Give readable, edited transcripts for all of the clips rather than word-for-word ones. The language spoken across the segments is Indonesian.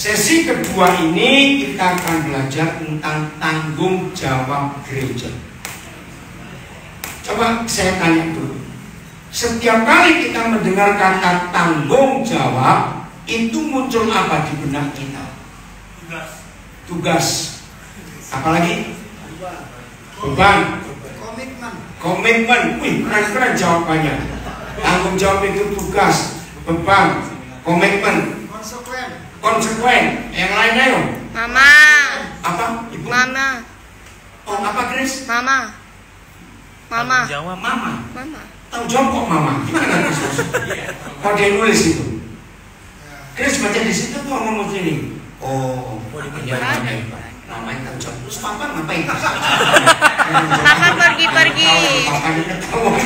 Sesi kedua ini kita akan belajar tentang tanggung jawab gereja. Coba saya tanya dulu. Setiap kali kita mendengar kata tanggung jawab, itu muncul apa di benak kita? Tugas. Apalagi? Beban. Komitmen. Wih, keren-keren jawabannya. Tanggung jawab itu tugas, beban, komitmen, konsekuen. Yang lainnya yuk. Mama. Apa? Ibu? Mama. Oh, apa Chris? Mama. Mama. Jawab. Mama. Mama. Tanggung jawab kok mama? Gimana Chris? Kok dia nulis itu? Chris baca di situ tuh ngomong sini. Oh, namanya tanggung jawab. Terus papa ngapain? Papa pergi-pergi. Papa ketawa.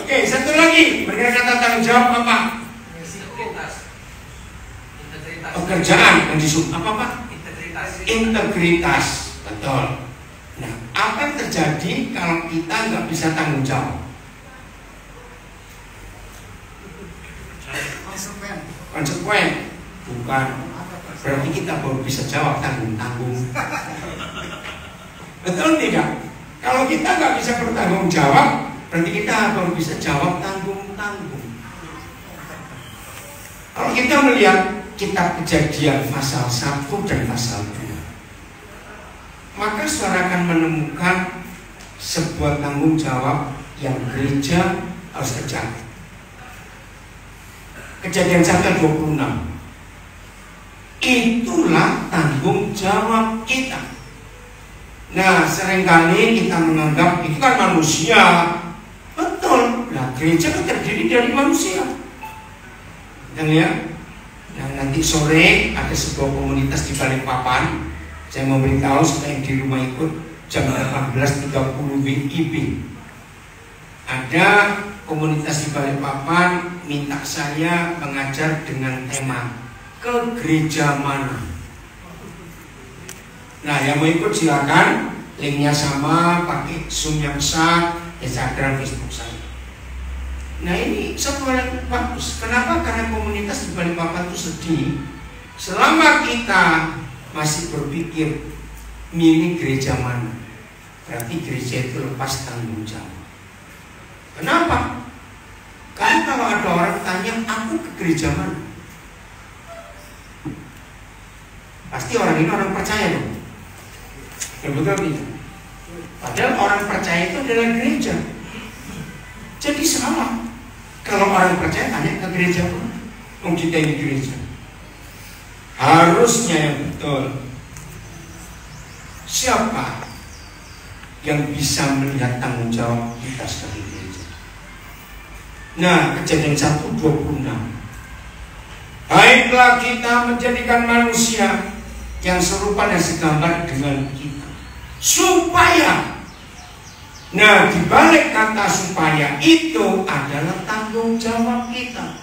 Oke, satu lagi. Berkata kata tanggung jawab apa? Pekerjaan yang disuruh apa Pak? Integritas. Betul. Nah, apa yang terjadi kalau kita nggak bisa tanggung jawab? Konsekuen. Bukan. Berarti kita baru bisa jawab tanggung-tanggung. Betul tidak? Kalau kita nggak bisa bertanggung jawab, berarti kita baru bisa jawab tanggung-tanggung. Kalau kita melihat kitab Kejadian pasal 1 dan pasal 2, maka saudara akan menemukan sebuah tanggung jawab yang gereja harus kerjakan. Kejadian 1:26. Itulah tanggung jawab kita. Nah, seringkali kita menganggap itu kan manusia. Betul. Nah, gereja kan terdiri dari manusia. Dan ya, nah, nanti sore ada sebuah komunitas di Balikpapan. Saya mau beritahu supaya yang di rumah ikut jam 18.30 WIB. Ada komunitas di Balikpapan minta saya mengajar dengan tema ke gereja mana. Nah, yang mau ikut silakan, linknya sama, pakai Zoom yang sah, Instagram, Facebook saya. Nah, ini satu hal yang bagus. Kenapa? Karena komunitas di Balikpapan itu sedih. Selama kita masih berpikir milih gereja mana, berarti gereja itu lepas tanggung jawab. Kenapa? Karena kalau ada orang tanya, aku ke gereja mana? Pasti orang ini orang percaya dong. Ya betul tidak? Padahal orang percaya itu adalah gereja. Jadi salah. Kalau orang percaya tanya ke gereja mana? Kita ini gereja. Harusnya yang betul. Siapa yang bisa melihat tanggung jawab kita sebagai gereja? Nah, Kejadian 1:26. Baiklah kita menjadikan manusia yang serupa dan segambar dengan kita, supaya, nah dibalik kata supaya itu adalah tanggung jawab kita.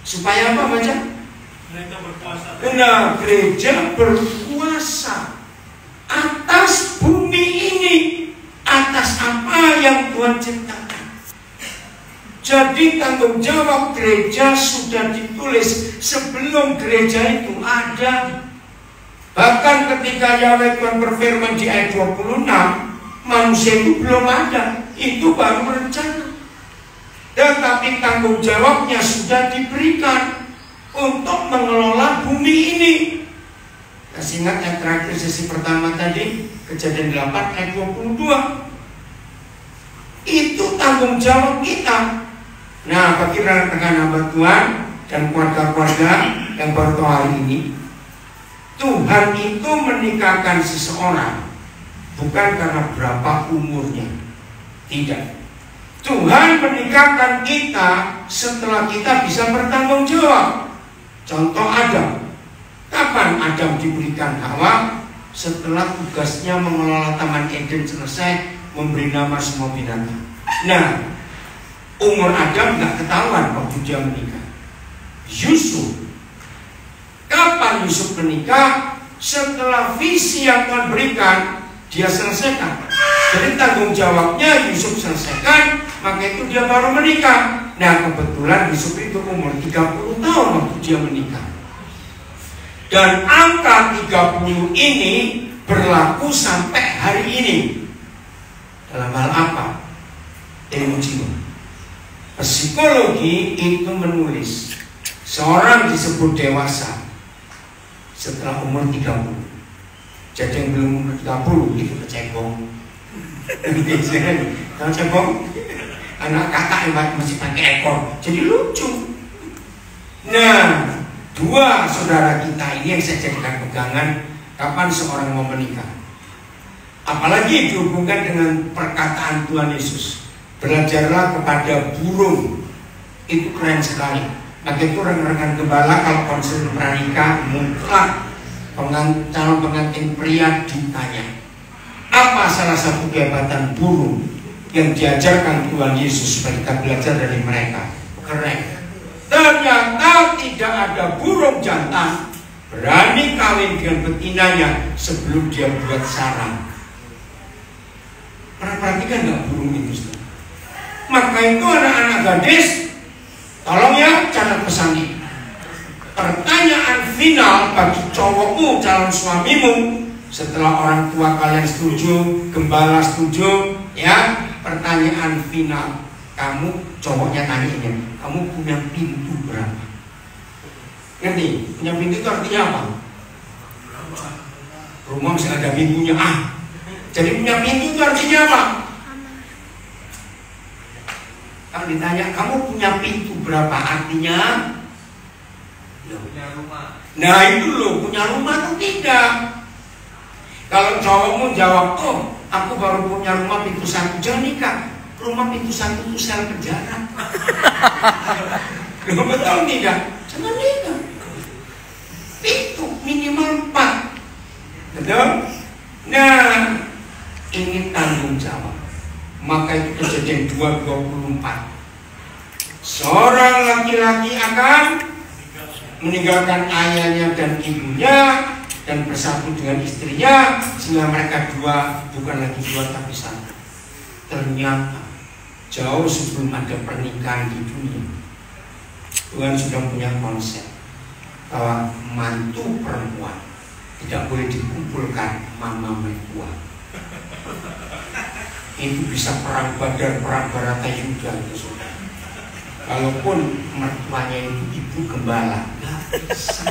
Supaya apa baca? Mereka berkuasa. Nah, gereja berkuasa atas bumi ini, atas apa yang Tuhan ciptakan. Jadi tanggung jawab gereja sudah ditulis sebelum gereja itu ada. Bahkan ketika Yahweh Tuhan berfirman di ayat 26, manusia itu belum ada, itu baru rencana. Tetapi tanggung jawabnya sudah diberikan untuk mengelola bumi ini. Kasih ingat yang terakhir sesi pertama tadi, Kejadian 8 ayat 22. Itu tanggung jawab kita. Nah, bagi rekan-rekan hamba Tuhan dan keluarga-keluarga yang baru tahu hari ini, Tuhan itu menikahkan seseorang bukan karena berapa umurnya. Tidak. Tuhan menikahkan kita setelah kita bisa bertanggung jawab. Contoh Adam. Kapan Adam diberikan Hawa? Setelah tugasnya mengelola Taman Eden selesai, memberi nama semua binatang. Nah, umur Adam nggak ketahuan waktu dia menikah. Yusuf. Kapan Yusuf menikah? Setelah visi yang Tuhan berikan, dia selesaikan. Jadi tanggung jawabnya Yusuf selesaikan, maka itu dia baru menikah. Nah kebetulan Yusuf itu umur 30 tahun waktu dia menikah. Dan angka 30 ini berlaku sampai hari ini. Dalam hal apa? Ilmu jiwa. Psikologi itu menulis seorang disebut dewasa setelah umur 30. Jadi yang belum umur 30 itu kecebong. Tahu cebong? Anak kakak yang masih pakai ekor, jadi lucu. Nah, dua saudara kita ini yang saya jadikan pegangan kapan seorang mau menikah. Apalagi dihubungkan dengan perkataan Tuhan Yesus, belajarlah kepada burung. Itu keren sekali. Maka itu rekan-rekan gembala kalau konsul pranikah mutlak calon pengantin pria ditanya, apa salah satu kehebatan burung yang diajarkan Tuhan Yesus supaya kita belajar dari mereka? Keren. Ternyata tidak ada burung jantan berani kawin dengan betinanya sebelum dia buat sarang. Pernah perhatikan nggak burung itu? Maka itu anak-anak gadis, tolong ya catat pesan ini. Pertanyaan final bagi cowokmu, calon suamimu, setelah orang tua kalian setuju, gembala setuju, ya, pertanyaan final kamu, cowoknya tanya ini, kamu punya pintu berapa? Ngerti? Punya pintu itu artinya apa? Rumah masih ada pintunya. Jadi punya pintu itu artinya apa? Kalau ditanya kamu punya pintu berapa, artinya punya rumah. Nah itu loh, punya rumah atau tidak? Kalau cowokmu jawab, oh aku baru punya rumah pintu 1, jangan nikah. Rumah pintu 1 itu sel penjara. Loh betul tidak? Jangan nikah. Pintu minimal 4. Betul? Nah ini tanggung jawab. Maka itu Kejadian 2:24. Seorang laki-laki akan meninggalkan ayahnya dan ibunya dan bersatu dengan istrinya sehingga mereka dua bukan lagi dua tapi satu. Ternyata jauh sebelum ada pernikahan di dunia, Tuhan sudah punya konsep bahwa mantu perempuan tidak boleh dikumpulkan mama mertua. Itu bisa perang Badar, perang Baratayuda itu sudah. Kalaupun mertuanya itu ibu gembala, nggak bisa.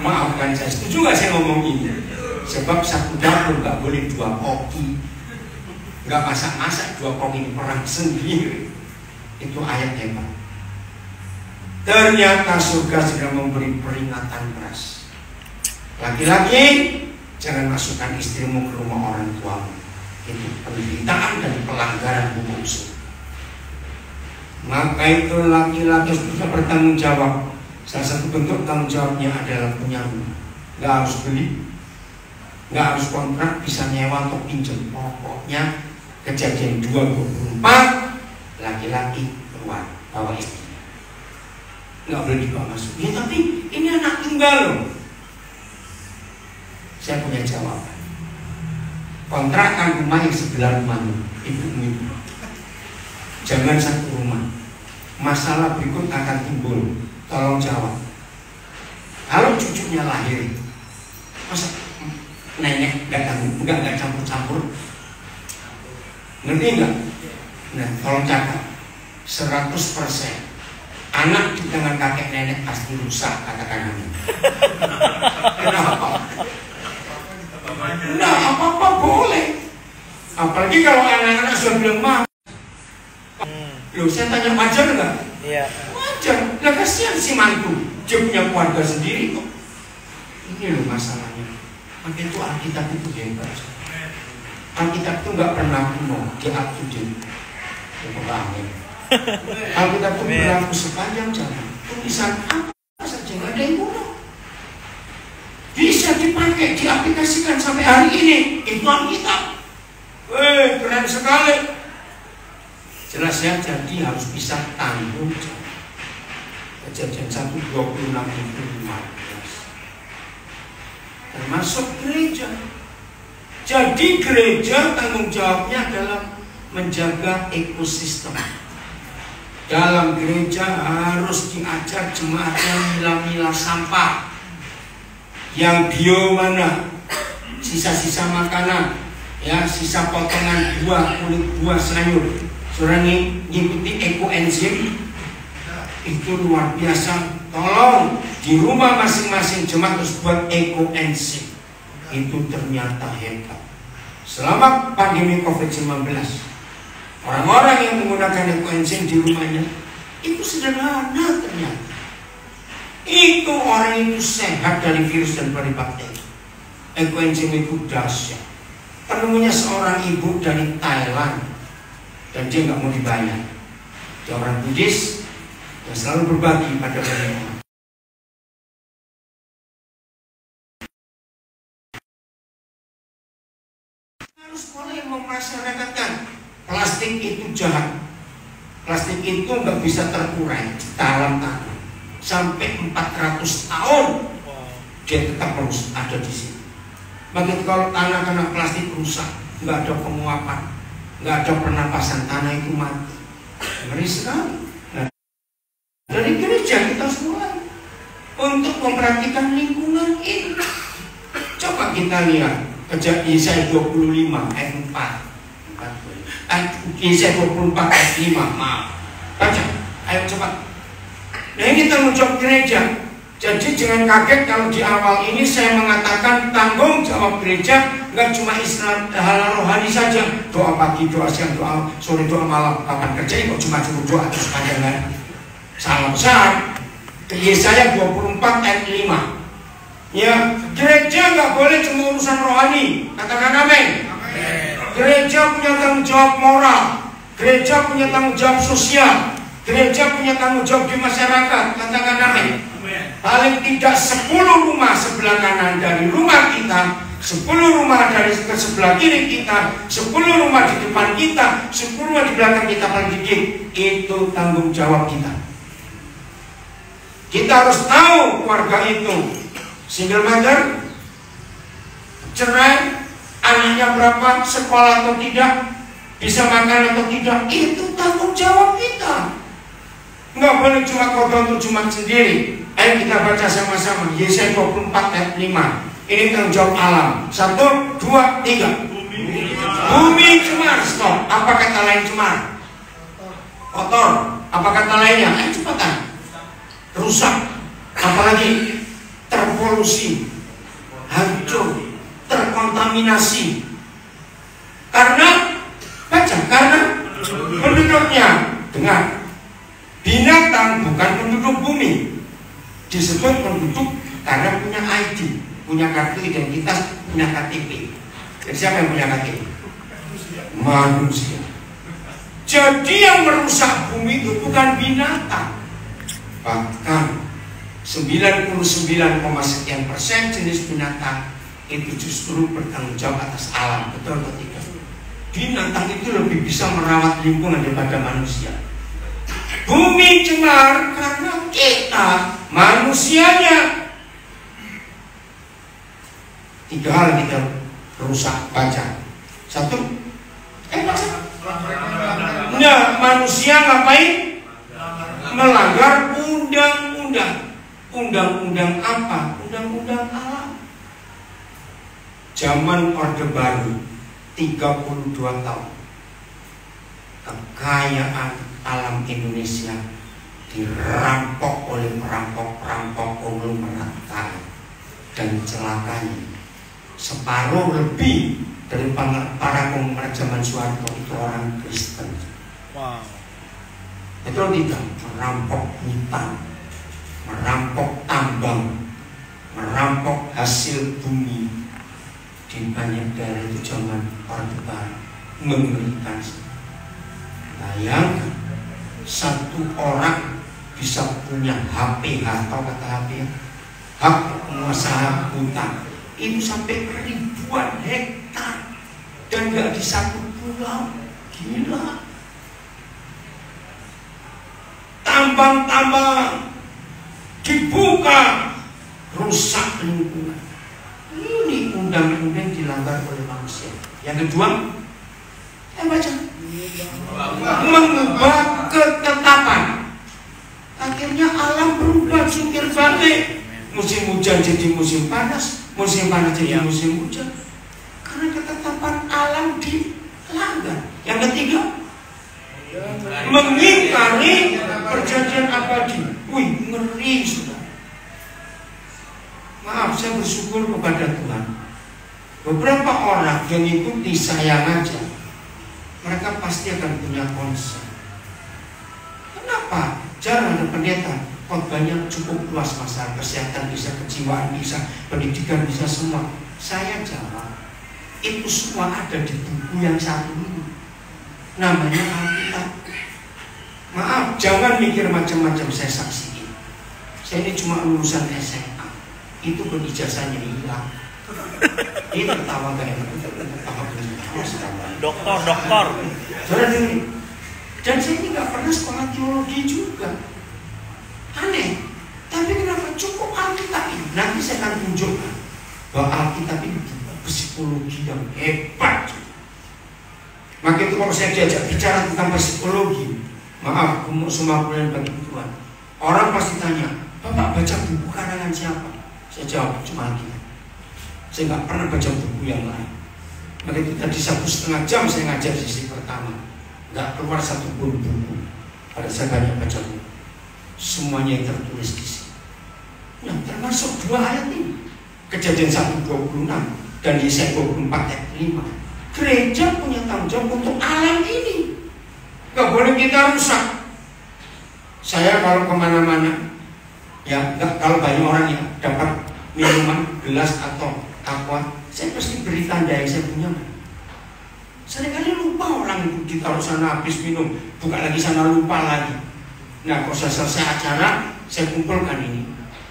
Maafkan saya, setuju nggak saya ngomong ini? Sebab satu dapur nggak boleh 2 koki, nggak masak-masak 2 koki, ini perang sendiri. Itu ayat hebat. Ternyata surga sudah memberi peringatan keras. Laki-laki, jangan masukkan istrimu ke rumah orang tuamu. Itu penderitaan dan pelanggaran hukum surga. Maka itu laki-laki bisa bertanggung jawab. Salah satu bentuk tanggung jawabnya adalah punya rumah. Nggak harus beli, nggak harus kontrak, bisa nyewa atau pinjam. Pokoknya Kejadian 2:24, laki-laki keluar bawa istrinya, nggak boleh dibawa masuk. Ya tapi ini anak tunggal loh. Saya punya jawaban. Kontrakan rumah yang sebelah rumahmu, ibu. Jangan satu rumah. Masalah berikut akan timbul. Tolong jawab. Kalau cucunya lahir, masa nenek nggak campur-campur? Ngerti nggak? Nah, tolong catat. 100% anak di tangan kakek nenek pasti rusak, katakan amin. Kenapa? Nah, apa-apa boleh. Apalagi kalau anak-anak sudah bilang mau. Loh, saya tanya wajar nggak? Iya. Wajar. Lah kasihan si mantu, dia punya keluarga sendiri kok. Ini loh masalahnya. Maka itu Alkitab itu hebat. Alkitab itu nggak pernah kuno, dia up to date. Alkitab itu berlaku sepanjang zaman. Tulisan apa saja nggak ada yang kuno. Bisa dipakai, diaplikasikan sampai hari ini. Itu Alkitab. Keren sekali. Jelas ya, jadi harus bisa tanggung jawab. Kejadian 1:26-15. Termasuk gereja. Jadi gereja tanggung jawabnya adalah menjaga ekosistem. Dalam gereja harus diajar jemaatnya milah-milah sampah. Yang bio mana? Sisa-sisa makanan, ya, sisa potongan buah, kulit buah, sayur. Saudara ngikuti ekoenzim itu luar biasa. Tolong di rumah masing-masing jemaat harus buat ekoenzim. Itu ternyata hebat. Selama pandemi COVID-19, orang-orang yang menggunakan ekoenzim di rumahnya itu sederhana ternyata. Itu orang itu sehat dari virus dan dari bakteri. Ekoenzim itu dahsyat. Penemunya seorang ibu dari Thailand dan dia nggak mau dibayar. Dia orang Buddhis yang selalu berbagi pada banyak orang. Harus mulai memasyarakatkan plastik itu jahat. Plastik itu nggak bisa terurai dalam tanah sampai 400 tahun dia tetap harus ada di sini. Bagaimana kalau tanah kena plastik rusak, nggak ada penguapan, nggak ada pernapasan, tanah itu mati. Ngeri sekali. Nah, dari gereja kita harus mulai untuk memperhatikan lingkungan ini. Coba kita lihat Yesaya 25 ayat 4. Yesaya 24 ayat 5. Maaf. Baca. Ayo cepat. Nah, ini tanggung jawab gereja. Jadi jangan kaget kalau di awal ini saya mengatakan tanggung jawab gereja nggak cuma istilah hal rohani saja. Doa pagi, doa siang, doa sore, doa malam, kapan kerja kok cuma cukup doa terus panjangan. Salah besar. Yesaya 24 ayat 5. Ya, gereja nggak boleh cuma urusan rohani. Katakan amin. Gereja punya tanggung jawab moral. Gereja punya tanggung jawab sosial. Gereja punya tanggung jawab di masyarakat. Katakan amin. Paling tidak 10 rumah sebelah kanan dari rumah kita, 10 rumah dari sebelah kiri kita, 10 rumah di depan kita, 10 rumah di belakang kita paling dikit. Itu tanggung jawab kita. Kita harus tahu keluarga itu single mother, cerai, anaknya berapa, sekolah atau tidak, bisa makan atau tidak. Itu tanggung jawab kita. Nggak boleh cuma korban untuk Jumat sendiri. Ayo kita baca sama-sama Yesaya 24 ayat 5. Ini tanggung jawab alam. 1, 2, 3. Bumi cemar. Stop. Apa kata lain cemar? Kotor. Apa kata lainnya? Ayo cepatan. Rusak. Apalagi terpolusi, hancur, terkontaminasi. Karena baca, karena penduduknya. Dengar. Binatang bukan penduduk bumi. Disebut penduduk karena punya ID, punya kartu identitas, punya KTP. Jadi siapa yang punya KTP? Manusia. Jadi yang merusak bumi itu bukan binatang. Bahkan 99,sekian% jenis binatang itu justru bertanggung jawab atas alam. Betul atau tidak? Binatang itu lebih bisa merawat lingkungan daripada manusia. Bumi cemar karena kita manusianya. 3 hal kita rusak. Baca. 1. Baca. Nah, manusia ngapain? Melanggar undang-undang. Undang-undang apa? Undang-undang alam. Zaman Orde Baru 32 tahun. Kekayaan alam Indonesia dirampok oleh perampok-perampok konglomerat kaya, dan celakanya separuh lebih dari para konglomerat zaman Soeharto itu orang Kristen. Wow. Betul tidak? Merampok hutan, merampok tambang, merampok hasil bumi di banyak daerah itu zaman Orde Baru. Mengerikan. Bayangkan, satu orang bisa punya HPH, atau kata HP, hak penguasaan hutan itu sampai ribuan hektar dan nggak di satu pulau. Gila. Tambang-tambang dibuka, rusak lingkungan. Ini undang-undang dilanggar oleh manusia. Yang kedua, baca mengubah ketetapan. Akhirnya alam berubah, jungkir balik. Musim hujan jadi musim panas, musim panas jadi musim hujan. Karena ketetapan alam dilanggar. Yang ketiga, mengingkari perjanjian abadi. Wih, ngeri sudah. Maaf, saya bersyukur kepada Tuhan. Beberapa orang yang ikuti saya ngajar, mereka pasti akan punya concern. Kenapa? Jarang ada pendeta, khotbahnya cukup luas, masalah kesehatan bisa, kejiwaan bisa, pendidikan bisa, semua. Saya jawab, itu semua ada di buku yang satu ini, namanya Alkitab. Maaf, jangan mikir macam-macam saya saksiin. Saya ini cuma lulusan SMA, itu berijazahnya hilang. Ini tertawa gak enak. Doktor. Dan saya ini gak pernah sekolah teologi juga. Aneh. Tapi kenapa cukup Alkitab ini? Nanti saya akan tunjukkan bahwa Alkitab ini psikologi yang hebat. Maka itu kalau saya diajak bicara tentang psikologi, maaf, semua bulan bagi Tuhan. Orang pasti tanya, Bapak baca buku karangan siapa? Saya jawab, cuma Alkitab. Saya nggak pernah baca buku yang lain. Maka itu tadi 1,5 jam saya ngajar sesi pertama, nggak keluar satu pun buku. Pada saya banyak baca buku, semuanya yang tertulis di sini. Nah, termasuk 2 ayat ini, Kejadian 1:26 dan Yesaya 24 ayat 5. Gereja punya tanggung jawab untuk alam ini, nggak boleh kita rusak. Saya kalau kemana-mana, ya nggak, kalau banyak orang yang dapat minuman gelas atau aqua, saya pasti beri tanda yang saya punya. Seringkali lupa orang itu ditaruh sana habis minum, buka lagi sana lupa lagi. Nah, kalau saya selesai acara, saya kumpulkan ini,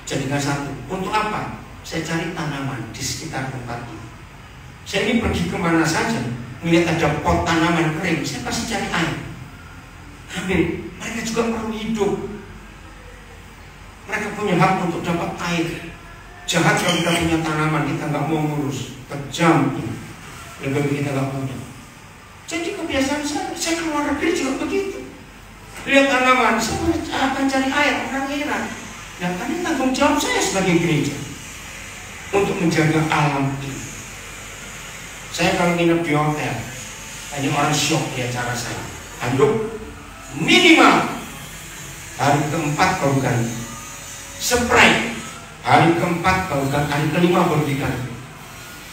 jadikan satu. Untuk apa? Saya cari tanaman di sekitar tempat ini. Saya ini pergi kemana saja, melihat ada pot tanaman kering, saya pasti cari air. Ambil, mereka juga perlu hidup. Mereka punya hak untuk dapat air. Jahat kalau kita punya tanaman, kita nggak mau ngurus, kejam, lebih kita nggak punya. Jadi kebiasaan saya keluar negeri juga begitu. Lihat tanaman, saya akan cari air, orang heran. Nah, kan ini tanggung jawab saya sebagai gereja untuk menjaga alam ini. Saya kalau nginep di hotel, banyak orang syok di acara saya. Handuk minimal hari keempat baru ganti, spray hari keempat baru ganti, hari kelima baru diganti.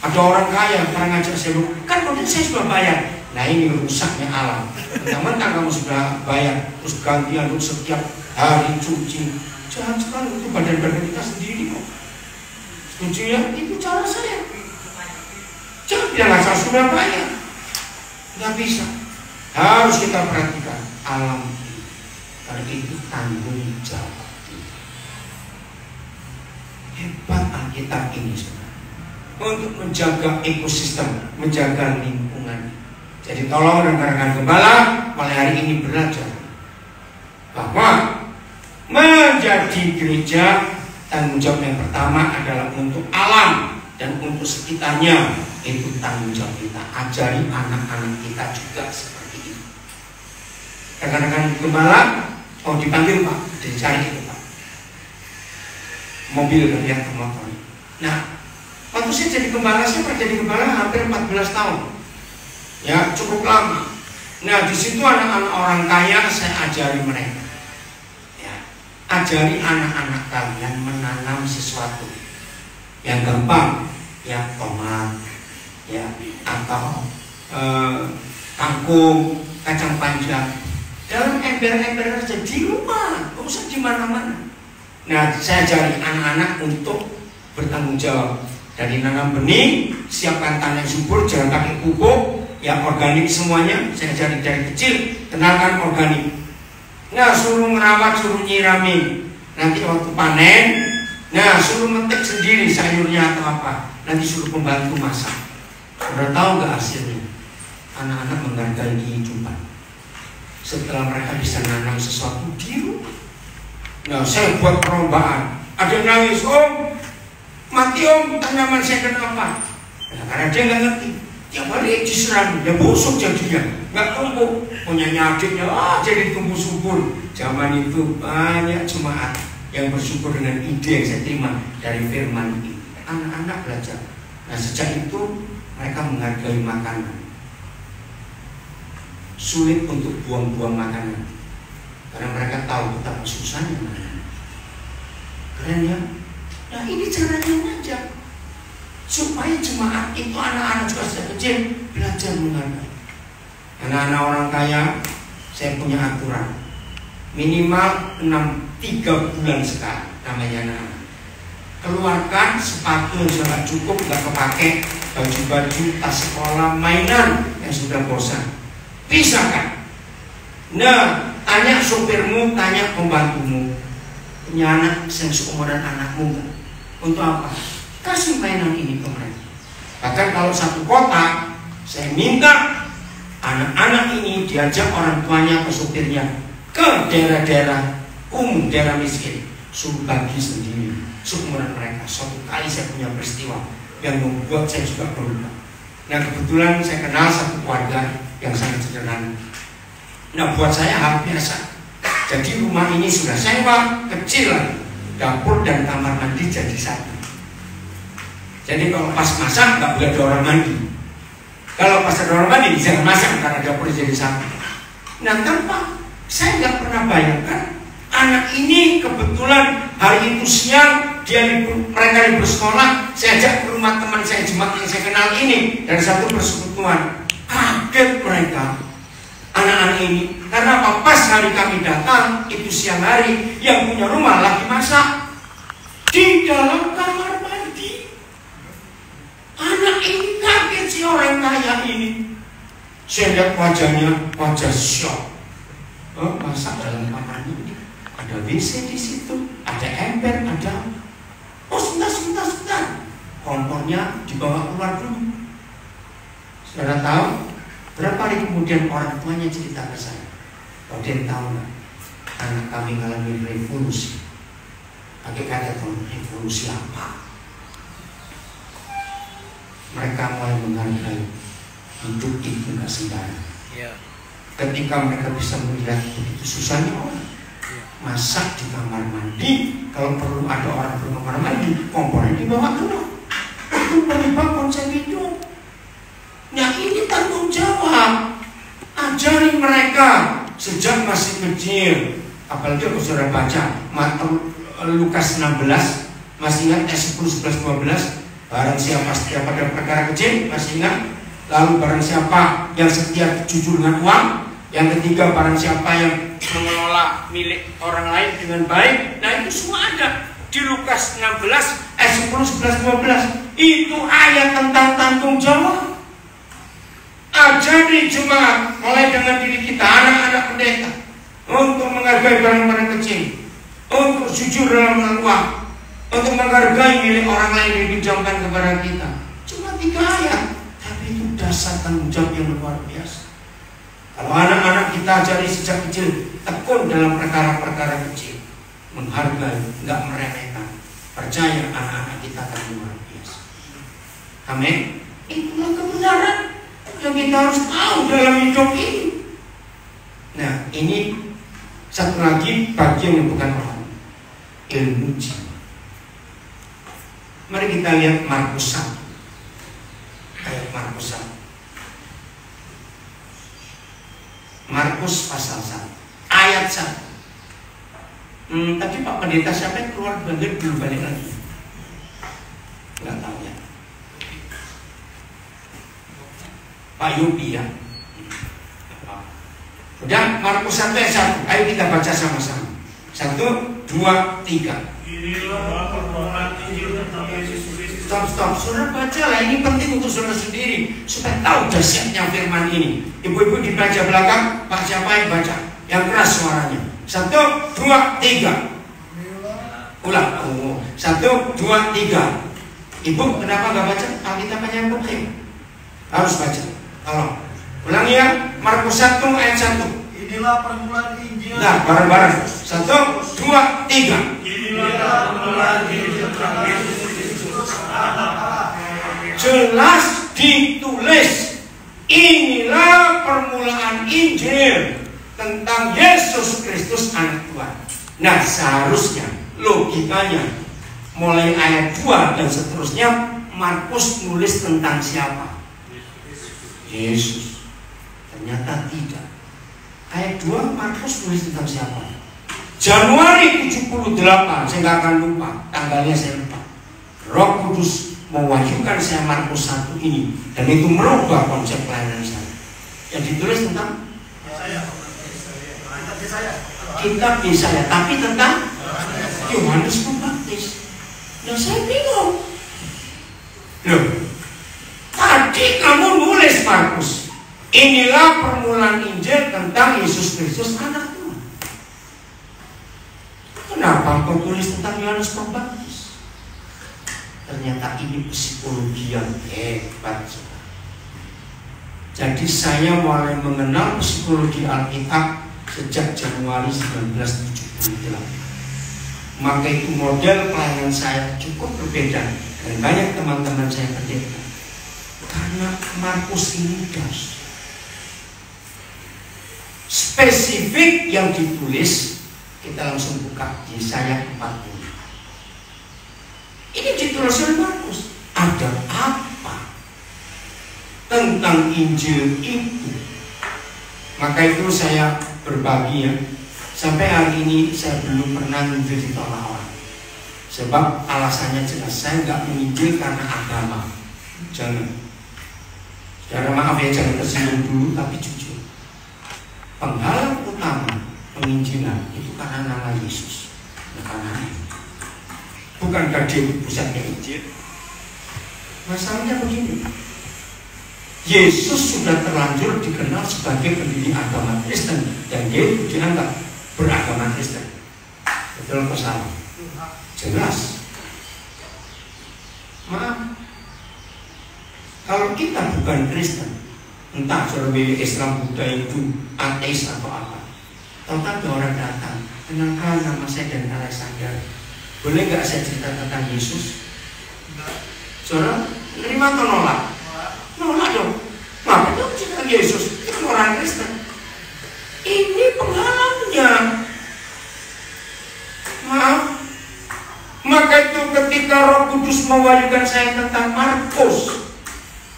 Ada orang kaya pernah ngajak saya, kan kalau saya sudah bayar. Nah, ini rusaknya alam. Mentang-mentang kamu sudah bayar, terus ganti handuk setiap hari cuci. Jangan sekali, itu badan-badan kita sendiri kok. Setuju ya? Itu cara saya. Jangan bilang asal sudah bayar. Nggak bisa. Harus kita perhatikan alam ini. Karena itu tanggung jawab. Hebat Alkitab ini, saudara, untuk menjaga ekosistem, menjaga lingkungan. Jadi tolong rekan-rekan gembala mulai hari ini belajar bahwa menjadi gereja, tanggung jawab yang pertama adalah untuk alam dan untuk sekitarnya. Itu tanggung jawab kita. Ajari anak-anak kita juga seperti itu. Rekan-rekan gembala, oh dipanggil Pak, dicari itu Pak, mobil kalian ke motor. Nah, waktu saya jadi gembala, saya pernah jadi gembala hampir 14 tahun. Ya, cukup lama. Nah, di situ anak-anak orang kaya saya ajari mereka. Ya, ajari anak-anak kalian menanam sesuatu yang gampang, ya tomat, ya atau kangkung, kacang panjang dalam ember-ember saja di rumah, nggak usah di mana-mana. Nah, saya ajari anak-anak untuk bertanggung jawab. Dari nanam benih, siapkan tanah yang subur, jangan pakai pupuk, ya organik semuanya. Saya ajari dari kecil, kenalkan organik. Nah, suruh merawat, suruh nyiramin. Nanti waktu panen, nah suruh metik sendiri sayurnya atau apa. Nanti suruh pembantu masak. Udah tahu nggak hasilnya? Anak-anak menghargai kehidupan. Setelah mereka bisa nanam sesuatu di rumah. Nah, saya buat perlombaan. Ada yang nangis, Om, mati Om, tanaman saya kenapa? Nah, karena dia nggak ngerti. Tiap hari diserang, dia busuk jadinya, nggak tumbuh. Punya adiknya, jadi tumbuh subur. Zaman itu banyak jemaat yang bersyukur dengan ide yang saya terima dari firman ini. Anak-anak belajar. Nah sejak itu mereka menghargai makanan. Sulit untuk buang-buang makanan karena mereka tahu betapa susahnya makanan. Keren ya? Nah ini caranya aja supaya jemaat itu anak-anak juga sejak kecil belajar menghargai. Anak-anak orang kaya, saya punya aturan minimal 3 bulan sekali namanya anak-anak. Keluarkan sepatu yang sudah cukup, nggak kepake, baju-baju, tas sekolah, mainan yang sudah bosan, pisahkan. Nah, tanya sopirmu, tanya pembantumu, punya anak yang seumuran anakmu enggak? Untuk apa? Kasih mainan ini ke mereka. Bahkan kalau satu kota, saya minta anak-anak ini diajak orang tuanya atau sopirnya ke daerah-daerah umum, daerah miskin, suruh bagi sendiri seumuran mereka. Suatu kali saya punya peristiwa yang membuat saya juga berubah. Nah kebetulan saya kenal satu keluarga yang sangat sederhana. Nah buat saya hal biasa. Jadi rumah ini sudah sewa, kecil lagi, dapur dan kamar mandi jadi satu. Jadi kalau pas masak nggak boleh ada orang mandi. Kalau pas ada orang mandi jangan masak karena dapur jadi satu. Nah tanpa saya nggak pernah bayangkan anak ini kebetulan hari itu siang mereka libur sekolah, saya ajak ke rumah teman saya jemaat yang saya kenal ini dari satu persekutuan. Kaget mereka anak-anak ini karena apa? Pas hari kami datang itu siang hari, yang punya rumah lagi masak di dalam kamar mandi. Anak ini kaget si orang kaya ini. Saya lihat wajahnya, wajah shock. Masak dalam kamar mandi, ada WC di situ, ada ember, ada. Sebentar. Kompornya dibawa keluar dulu. Saudara tahu? Berapa hari kemudian orang tuanya cerita ke saya, Kalian tahu nggak? Anak kami mengalami revolusi. Pakai kata revolusi apa? Mereka mulai menghargai hidup itu nggak sembarang. Ketika mereka bisa melihat begitu susahnya orang masak di kamar mandi, kalau perlu ada orang ke kamar mandi, kompornya dibawa keluar. Itu berubah konsep hidup. Nah ini tanggung jawab. Ajari mereka sejak masih kecil. Apalagi aku sudah baca Lukas 16, masih ingat 10, 11, 12. Barang siapa setia pada perkara kecil, masih ingat. Lalu barang siapa yang setia jujur dengan uang. Yang ketiga, barang siapa yang mengelola milik orang lain dengan baik. Nah itu semua ada di Lukas 16 10, 11, 12. Itu ayat tentang tanggung jawab. Ajari jemaat mulai dengan diri kita, anak-anak pendeta, untuk menghargai barang-barang kecil, untuk jujur dalam hal uang, untuk menghargai milik orang lain yang dipinjamkan kepada kita. Cuma 3 ayat, tapi itu dasar tanggung jawab yang luar biasa. Kalau anak-anak kita ajari sejak kecil, tekun dalam perkara-perkara kecil, menghargai, nggak meremehkan, percaya anak-anak kita akan luar biasa. Amin. Itulah kebenaran yang kita harus tahu dalam hidup ini. Nah, ini satu lagi bagian yang bukan rohani, ilmu jiwa. Mari kita lihat Markus 1. Ayat Markus 1. Markus pasal 1 ayat 1. Tapi Pak Pendeta siapa yang keluar bagian belum balik lagi? Nggak tahu ya. Pak Yupi ya. Udah, Markus 1 ayat 1. Ayo kita baca sama-sama. 1, 2, 3. Inilah permohonan Injil tentang Yesus Kristus. Stop. Saudara baca lah, ini penting untuk saudara sendiri supaya tahu dahsyatnya firman ini. Ibu-ibu di baca belakang, Pak siapa yang baca? Yang keras suaranya. 1, 2, 3. Ulang. 1, 2, 3. Ibu kenapa nggak baca? Alkitab yang penting. Harus baca. Tolong. Ulangi ya. Markus 1 ayat 1. Inilah permulaan Injil. Nah, bareng-bareng. 1, 2, 3. Inilah permulaan Injil tentang Yesus Kristus. Jelas ditulis Inilah permulaan Injil tentang Yesus Kristus anak Tuhan. Nah, seharusnya logikanya mulai ayat 2 dan seterusnya Markus nulis tentang siapa? Yesus. Ternyata tidak. Ayat 2 Markus nulis tentang siapa? Januari 78, saya nggak akan lupa, tanggalnya saya lupa. Roh Kudus mewahyukan saya Markus 1 ini, dan itu merubah konsep pelayanan saya. Yang ditulis tentang kitab Yesaya, tapi tentang Yohanes Pembaptis. Nah, saya bingung. Loh, tadi kamu nulis Markus, inilah permulaan Injil tentang Yesus Kristus anak Tuhan. Kenapa kau tulis tentang Yohanes Pembaptis? Ternyata ini psikologi yang hebat. Jadi saya mulai mengenal psikologi Alkitab sejak Januari 1978. Maka itu model pelayanan saya cukup berbeda dan banyak teman-teman saya pendeta. Karena Markus ini das spesifik yang ditulis, kita langsung buka Yesaya 40. Ini ditulis oleh Markus. Ada apa tentang Injil itu? Maka itu saya berbagi ya. Sampai hari ini saya belum pernah menginjil ditolak orang. Sebab alasannya jelas, saya nggak menginjil karena agama. Jangan. Secara maaf ya, jangan tersinggung dulu, tapi jujur. Penghalang utama penginjilan itu karena nama Yesus. Karena bukankah dia pusatnya Injil? Masalahnya begini. Yesus sudah terlanjur dikenal sebagai pendiri agama Kristen dan dia dianggap beragama Kristen. Betul atau salah? Jelas. Maaf, kalau kita bukan Kristen, entah sebagai Islam, Buddha, itu ateis atau apa, tahu-tahu orang datang, kenalkan nama saya dan Alexander, boleh nggak saya cerita tentang Yesus? Saudara, menerima atau nolak? Nolak dong. Ngapain kamu cerita Yesus? Itu orang Kristen. Ini penghalangnya. Maaf. Maka itu ketika Roh Kudus mewahyukan saya tentang Markus,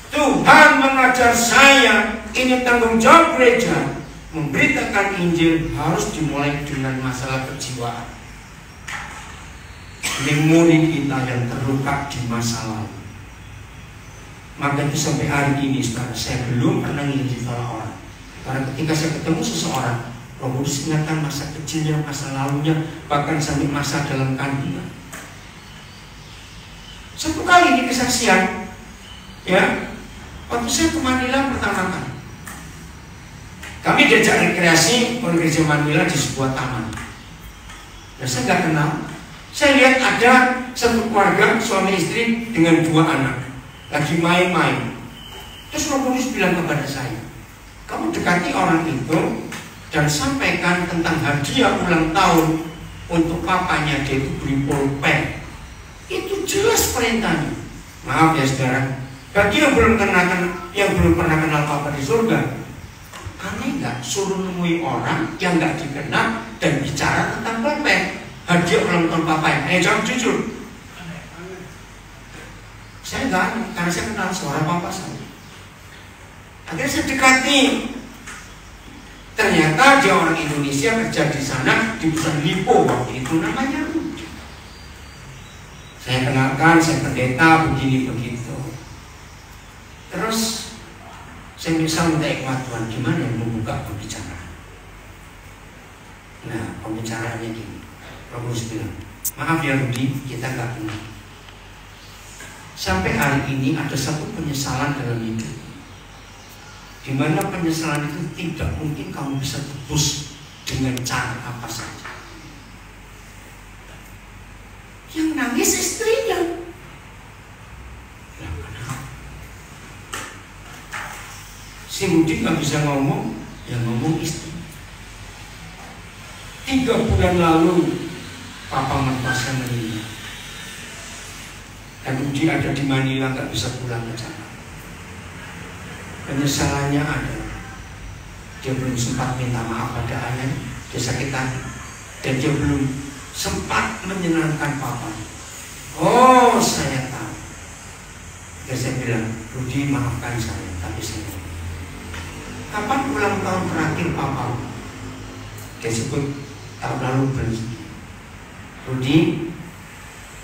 Tuhan mengajar saya, ini tanggung jawab gereja, memberitakan Injil harus dimulai dengan masalah kejiwaan. Memori kita yang terluka di masa lalu. Maka itu sampai hari ini, saudara, saya belum pernah nginjil orang. Karena ketika saya ketemu seseorang, Roh Kudus ingatkan masa kecilnya, masa lalunya, bahkan sampai masa dalam kandungan. Satu kali ini kesaksian, ya, waktu saya ke Manila pertama kali, kami diajak rekreasi oleh gereja Manila di sebuah taman. Dan saya nggak kenal. Saya lihat ada satu keluarga suami istri dengan 2 anak lagi main-main. Terus Roh Kudus bilang kepada saya, kamu dekati orang itu dan sampaikan tentang hadiah ulang tahun untuk papanya, dia itu beli pulpen. Itu jelas perintahnya. Maaf ya saudara, bagi yang belum pernah kenal Papa di surga, aneh nggak suruh nemui orang yang nggak dikenal dan bicara tentang pulpen, hadiah ulang tahun papanya? Jawab jujur. Saya nggak, karena saya kenal suara papa saya. Akhirnya saya dekati. Ternyata dia orang Indonesia, kerja di sana di perusahaan Lipo waktu itu namanya. Saya kenalkan, saya pendeta begini begitu. Terus saya bisa minta hikmat Tuhan, gimana yang membuka pembicaraan. Nah, pembicaraannya gini. Roh Kudus bilang, maaf ya Rudi, kita nggak kenal. Sampai hari ini ada satu penyesalan dalam hidup, di mana penyesalan itu tidak mungkin kamu bisa tebus dengan cara apa saja. Yang nangis istrinya. Lah kenapa? Si Rudi nggak bisa ngomong, yang ngomong istri. 3 bulan lalu papa mertua saya meninggal. Dan Rudi ada di Manila, nggak bisa pulang ke Jakarta. penyesalannya ada. Dia belum sempat minta maaf pada ayah, dia sakit hati, dan dia belum sempat menyenangkan papa. Oh, saya tahu. Dan saya bilang, Rudi, maafkan saya, tapi saya kapan ulang tahun terakhir papa? Dia sebut tahun lalu berhenti. Rudi,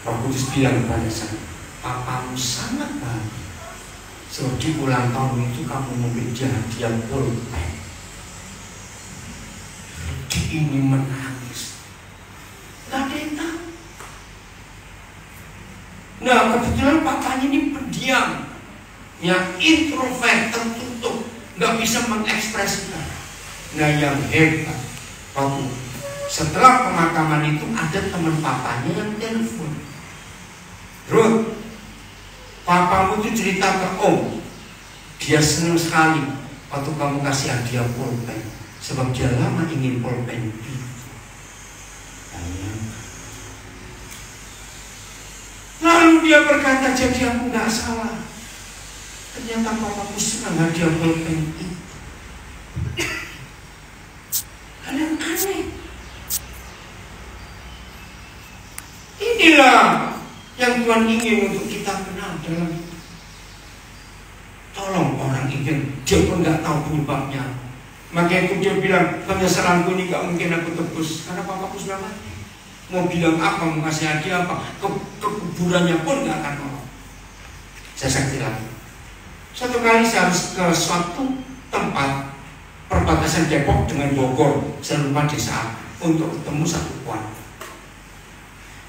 Roh Kudus bilang kepada saya, papamu sangat bahagia. So, di ulang tahun itu kamu memberi hadiah pulpen. Rudi ini menangis. Gak ada yang tahu. Nah, kebetulan papanya ini pendiam, yang introvert, tertutup, gak bisa mengekspresikan. Nah, yang hebat, waktu setelah pemakaman itu ada teman papanya yang telepon. Ruth, papamu itu cerita ke Om, dia senang sekali waktu kamu kasih hadiah pulpen, sebab dia lama ingin pulpen itu. Lalu dia berkata, jadi aku gak salah. Ternyata papaku senang hadiah pulpen itu. Hal yang aneh. Inilah yang Tuhan ingin untuk kita kenal dalam itu. Tolong orang ingin, dia pun gak tahu penyebabnya. Maka itu dia bilang, penyesalanku ini gak mungkin aku tebus, karena papaku sudah mati. Mau bilang apa, mau kasih hadiah apa, kekuburannya pun gak akan mau. Saya sakit lagi. Satu kali saya harus ke suatu tempat perbatasan Depok dengan Bogor, saya lupa desa, untuk ketemu satu keluarga.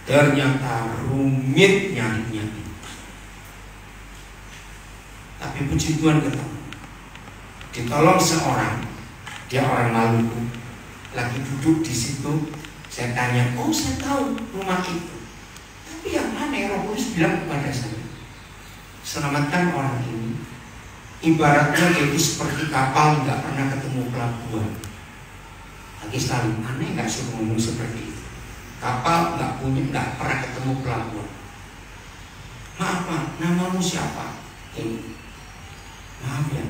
Ternyata rumit nyarinya. Tapi puji Tuhan ketemu. Ditolong seorang, dia orang Maluku, lagi duduk di situ. Saya tanya, oh saya tahu rumah itu. Tapi yang aneh, Roh Kudus bilang kepada saya, selamatkan orang ini. Ibaratnya dia itu seperti kapal nggak pernah ketemu pelabuhan. Lagi sekali, aneh nggak suruh ngomong seperti itu. Kapal nggak pernah ketemu pelabuhan. Maaf Pak, namamu siapa? Ini. Maaf ya.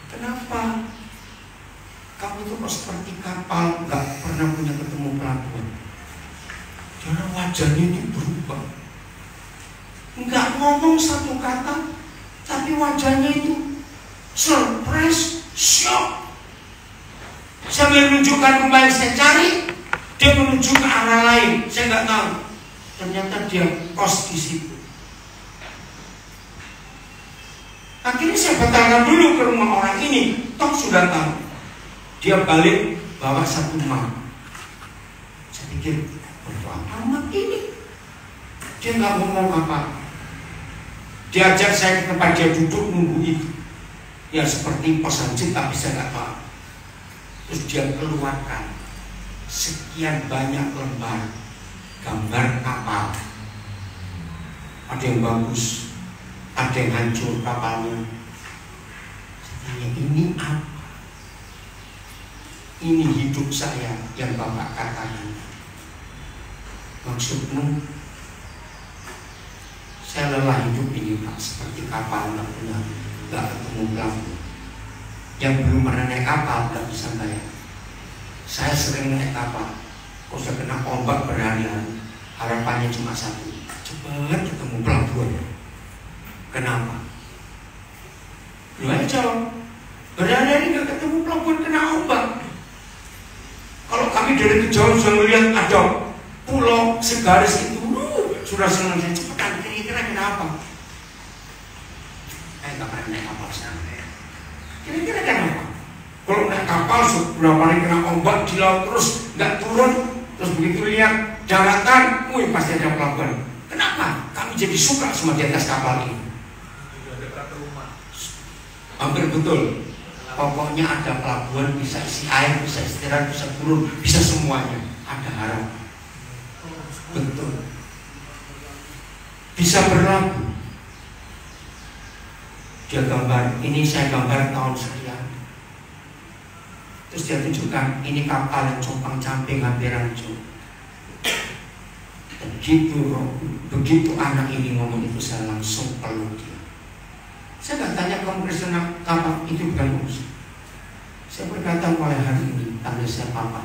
Kenapa? Kamu itu kok seperti kapal, nggak pernah punya ketemu pelabuhan. Karena wajahnya itu berubah. Nggak ngomong satu kata, tapi wajahnya itu surprise, shock. Sambil menunjukkan rumah yang saya cari, dia menuju ke arah lain. Saya nggak tahu. Ternyata dia kos di situ. Akhirnya saya bertanya dulu ke rumah orang ini, toh sudah tahu. Dia balik bawa satu map. Saya pikir, berdoa amat ini. Dia nggak ngomong apa. Diajak saya ke tempat dia duduk nunggu itu. Ya seperti posan cinta, tapi saya nggak tahu. Terus dia keluarkan sekian banyak lembar gambar kapal. Ada yang bagus, ada yang hancur kapalnya. Saya tanya, ini apa? Ini hidup saya yang Bapak katakan. Maksudmu, saya lelah hidup ini Pak, seperti kapal nggak ketemu pelabuhan. Yang belum pernah naik kapal nggak bisa bayar. Saya sering naik kapal, kok saya kena ombak berhari-hari. Harapannya cuma satu, cepat ketemu pelabuhan. Kenapa? Lu aja jawab, berhari-hari nggak ketemu pelabuhan, kena ombak. Kalau kami dari kejauhan sudah melihat ada pulau segaris itu, sudah senang saya cepetan. Kira-kira kenapa? Nggak pernah naik kapal sana. Kira-kira kenapa? Kalau naik kapal sudah paling kena ombak di laut terus nggak turun, terus begitu lihat daratan, pasti ada pelabuhan. Kenapa? Kami jadi suka sama di atas kapal ini. Hampir betul. Pokoknya ada pelabuhan, bisa isi air, bisa istirahat, bisa turun, bisa semuanya. Ada harapan. Betul. Bisa berlaku. Dia gambar, ini saya gambar tahun sekian. Terus dia tunjukkan, ini kapal yang compang camping hampir hancur. Begitu anak ini ngomong itu, saya langsung peluk dia. Saya nggak tanya kamu Kristen apa, itu bukan urusan. Saya berkata mulai hari ini tanda saya papa,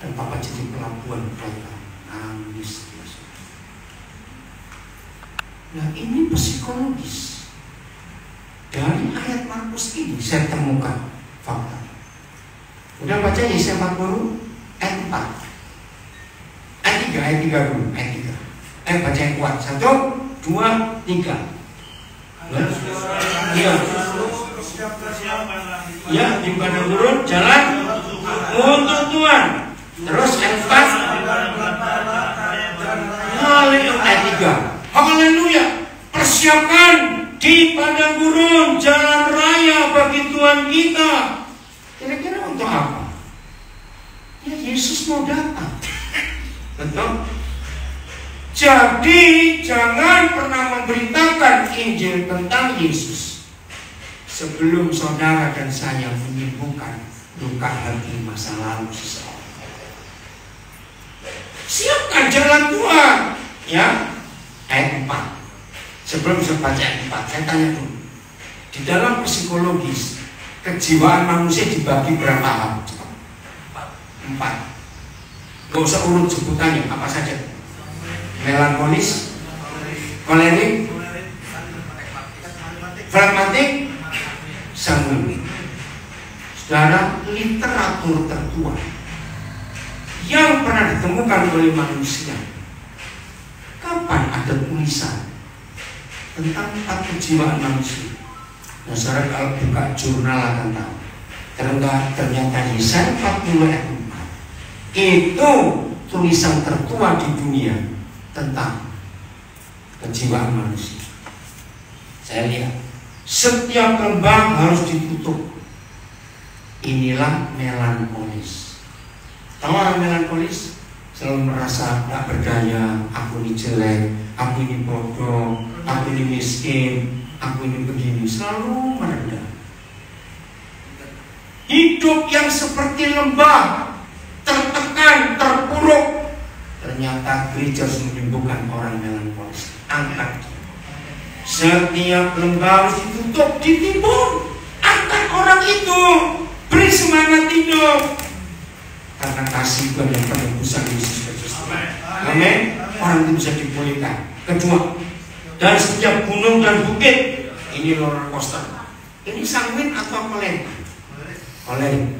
dan papa jadi pelabuhan mereka. Nangis. Nah ini psikologis. Dari ayat Markus ini saya temukan fakta. Udah baca Yesaya 40 ayat 4, ayat 3 dulu, ayat 3. Baca yang kuat. 1, 2, 3. Iya. Ya, di padang gurun jalan untuk Tuhan. Terus ayat 4. Haleluya, ayat 3. Haleluya. Persiapkan di padang gurun jalan raya bagi Tuhan kita. Kira-kira untuk apa? Ya Yesus mau datang. Betul? Jadi jangan pernah memberitakan Injil tentang Yesus sebelum saudara dan saya menyembuhkan luka hati masa lalu seseorang. Siapkan jalan Tuhan. Ya, ayat 4. Sebelum saya baca ayat 4, saya tanya dulu. Di dalam psikologis, kejiwaan manusia dibagi berapa hal? 4. Gak usah urut sebutannya, apa saja. Melankolis, kolerik, flekmatik, sanguinik. Saudara, literatur tertua yang pernah ditemukan oleh manusia, kapan ada tulisan tentang 4 kejiwaan manusia? Nah, saudara kalau buka jurnal akan tahu. Ternyata Yesaya 40 ayat 4 itu tulisan tertua di dunia tentang kejiwaan manusia. Saya lihat setiap lembah harus ditutup. Inilah melankolis. Tahu orang melankolis? Selalu merasa tak berdaya, aku ini jelek, aku ini bodoh, aku ini miskin, aku ini begini, selalu merendah. Hidup yang seperti lembah, tertekan, terpuruk. Ternyata gereja harus menyembuhkan orang melankolis. Angkat. Setiap lembah harus ditutup, ditimbun. Angkat orang itu, beri semangat hidup. Karena kasih Tuhan yang penebusan Yesus Kristus. Amin. Orang itu bisa dipulihkan. Kedua, dari setiap gunung dan bukit, ini roller coaster. Ini sanguin atau kolerik? Kolerik.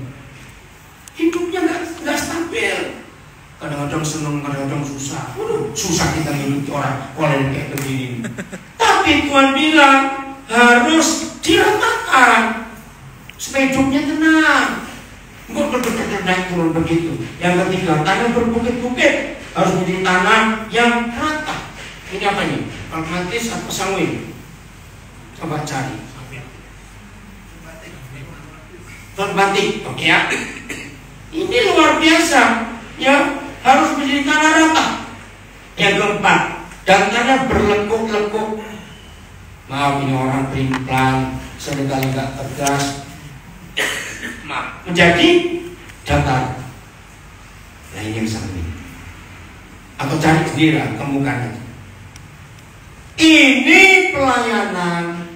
Hidupnya nggak stabil. Kadang-kadang senang, kadang-kadang susah. Susah kita ngikuti orang kolerik kayak begini. Tapi Tuhan bilang harus diratakan supaya hidupnya tenang. Enggak naik turun begitu. Yang ketiga, tanah berbukit-bukit harus menjadi tanah yang rata. Ini apa nih? Pragmatis atau sanguin? Coba cari. Pragmatik, oke ya. Ini luar biasa, ya harus menjadi tanah rata. Yang keempat, dan tanah berlekuk-lekuk. Maaf ini orang pelin-pelan, seringkali nggak tegas. Menjadi datar. Nah ini yang sanguin. Atau cari sendiri, temukan aja. Ini pelayanan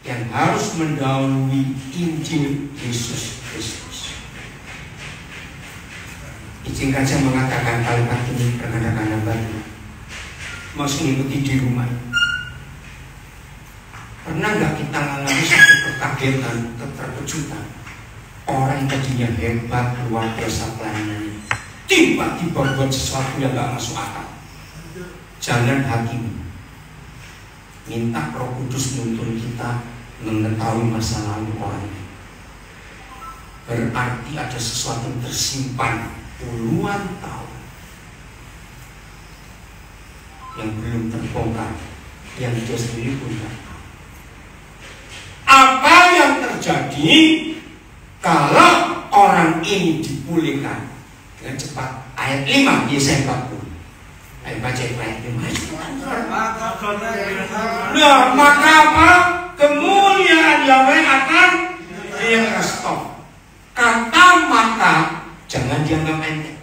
yang harus mendahului Injil Yesus Kristus. Izinkan saya mengatakan kalimat ini rekan-rekan Bapak, masih mengikuti di rumah. Pernah nggak kita mengalami satu kekagetan, keterkejutan? Orang yang tadinya hebat, luar biasa pelayanannya, tiba-tiba buat sesuatu yang gak masuk akal. Jangan hakimi. Minta Roh Kudus menuntun kita mengetahui masa lalu orang ini. Berarti ada sesuatu yang tersimpan puluhan tahun yang belum terbongkar, yang dia sendiri pun tidak tahu. Apa yang terjadi kalau orang ini dipulihkan dengan cepat? Ayat 5 Yesaya 40. Ayo baca ayat 5. Nah, maka apa? Kemuliaan Yahweh akan direstore. Kata maka jangan dianggap enteng.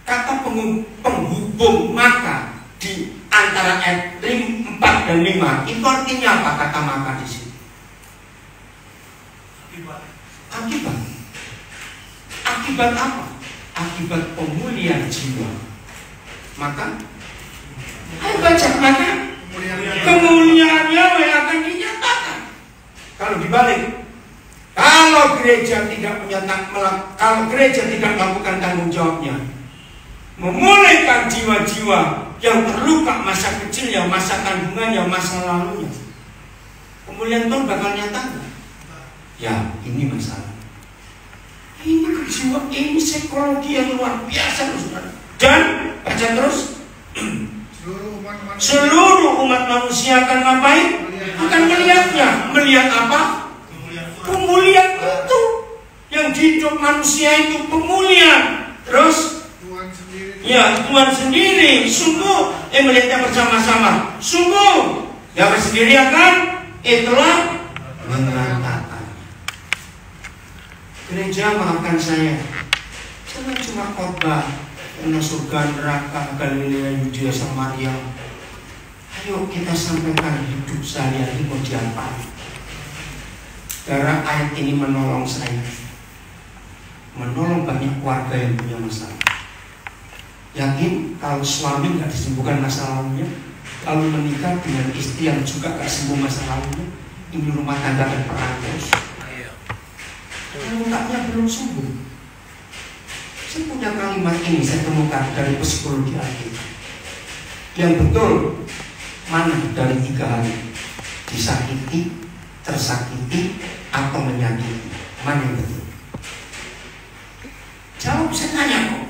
Kata penghubung maka di antara ayat 4 dan 5 itu artinya apa kata maka di sini? Akibat apa? Akibat pemulihan jiwa. Maka ayo baca, maka kemuliaannya akan dinyatakan. Kalau dibalik, kalau gereja tidak melakukan tanggung jawabnya, memulihkan jiwa-jiwa yang terluka masa kecilnya, masa kandungannya, masa lalunya, pemulihan Tuhan bakal nyata. Ya, ini masalah. Ini kejiwaan, ini psikologi yang luar biasa, saudara. Dan baca terus. Seluruh umat manusia akan ngapain? Akan melihatnya. Melihat apa? Pemulihan itu. Yang di hidup manusia itu pemulihan. Terus? Ya, Tuhan sendiri. Sungguh. Melihatnya bersama-sama. Sungguh. Yang sendiri akan itulah mengatakan. Gereja, maafkan saya. Jangan cuma khotbah karena surga, neraka, Galilea, Yudea, Samaria. Ayo kita sampaikan hidup sehari-hari mau diapain. Karena ayat ini menolong saya, menolong banyak keluarga yang punya masalah. Yakin kalau suami nggak disembuhkan masa lalunya, kalau menikah dengan istri yang juga nggak sembuh masa lalunya, ini rumah tangga berperang terus. Lukanya belum sembuh. Saya punya kalimat ini saya temukan dari psikologi Alkitab. Yang betul mana dari tiga hal? Disakiti, tersakiti, atau menyakiti? Mana yang betul? Jawab, saya tanya kok.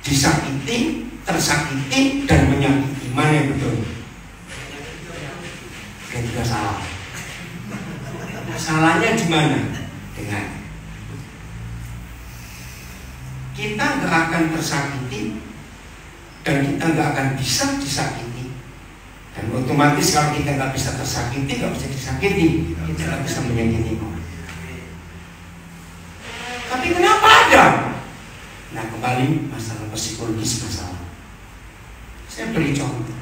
Disakiti, tersakiti, dan menyakiti. Mana yang betul? Yang juga salah. Salahnya di mana? Dengan kita nggak akan tersakiti dan kita nggak akan bisa disakiti, dan otomatis kalau kita nggak bisa tersakiti, nggak bisa disakiti, kita nggak bisa menyakiti orang. Tapi kenapa ada? Nah, kembali masalah psikologis masalah. Saya beri contoh.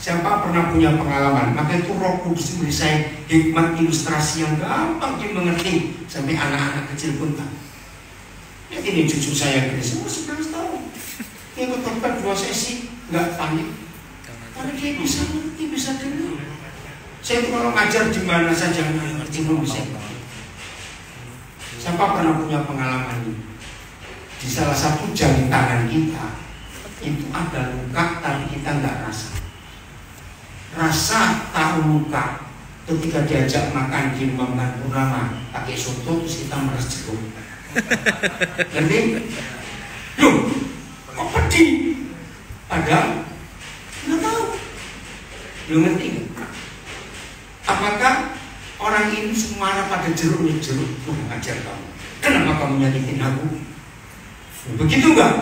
Siapa pernah punya pengalaman? Maka itu Roh Kudus beri saya hikmat ilustrasi yang gampang dimengerti sampai anak-anak kecil pun tahu. Ya, ini cucu saya Grace, 11 tahun. Dia ikut 2 sesi, nggak panik. Karena dia bisa ngerti, bisa dengar. Saya itu kalau ngajar di mana saja ngerti bisa. Siapa pernah punya pengalaman ini? Di salah satu jari tangan kita itu ada luka, tapi kita nggak rasa. Rasa tahu luka ketika diajak makan di rumah makan Purnama pakai soto, terus kita meres jeruk. Ngerti? Loh, kok pedih? Padahal nggak tahu. Lo ngerti nggak? Apakah orang ini semua pada jeruk? Tuhan ajar kamu. Kenapa kamu nyakitin aku? Begitu nggak?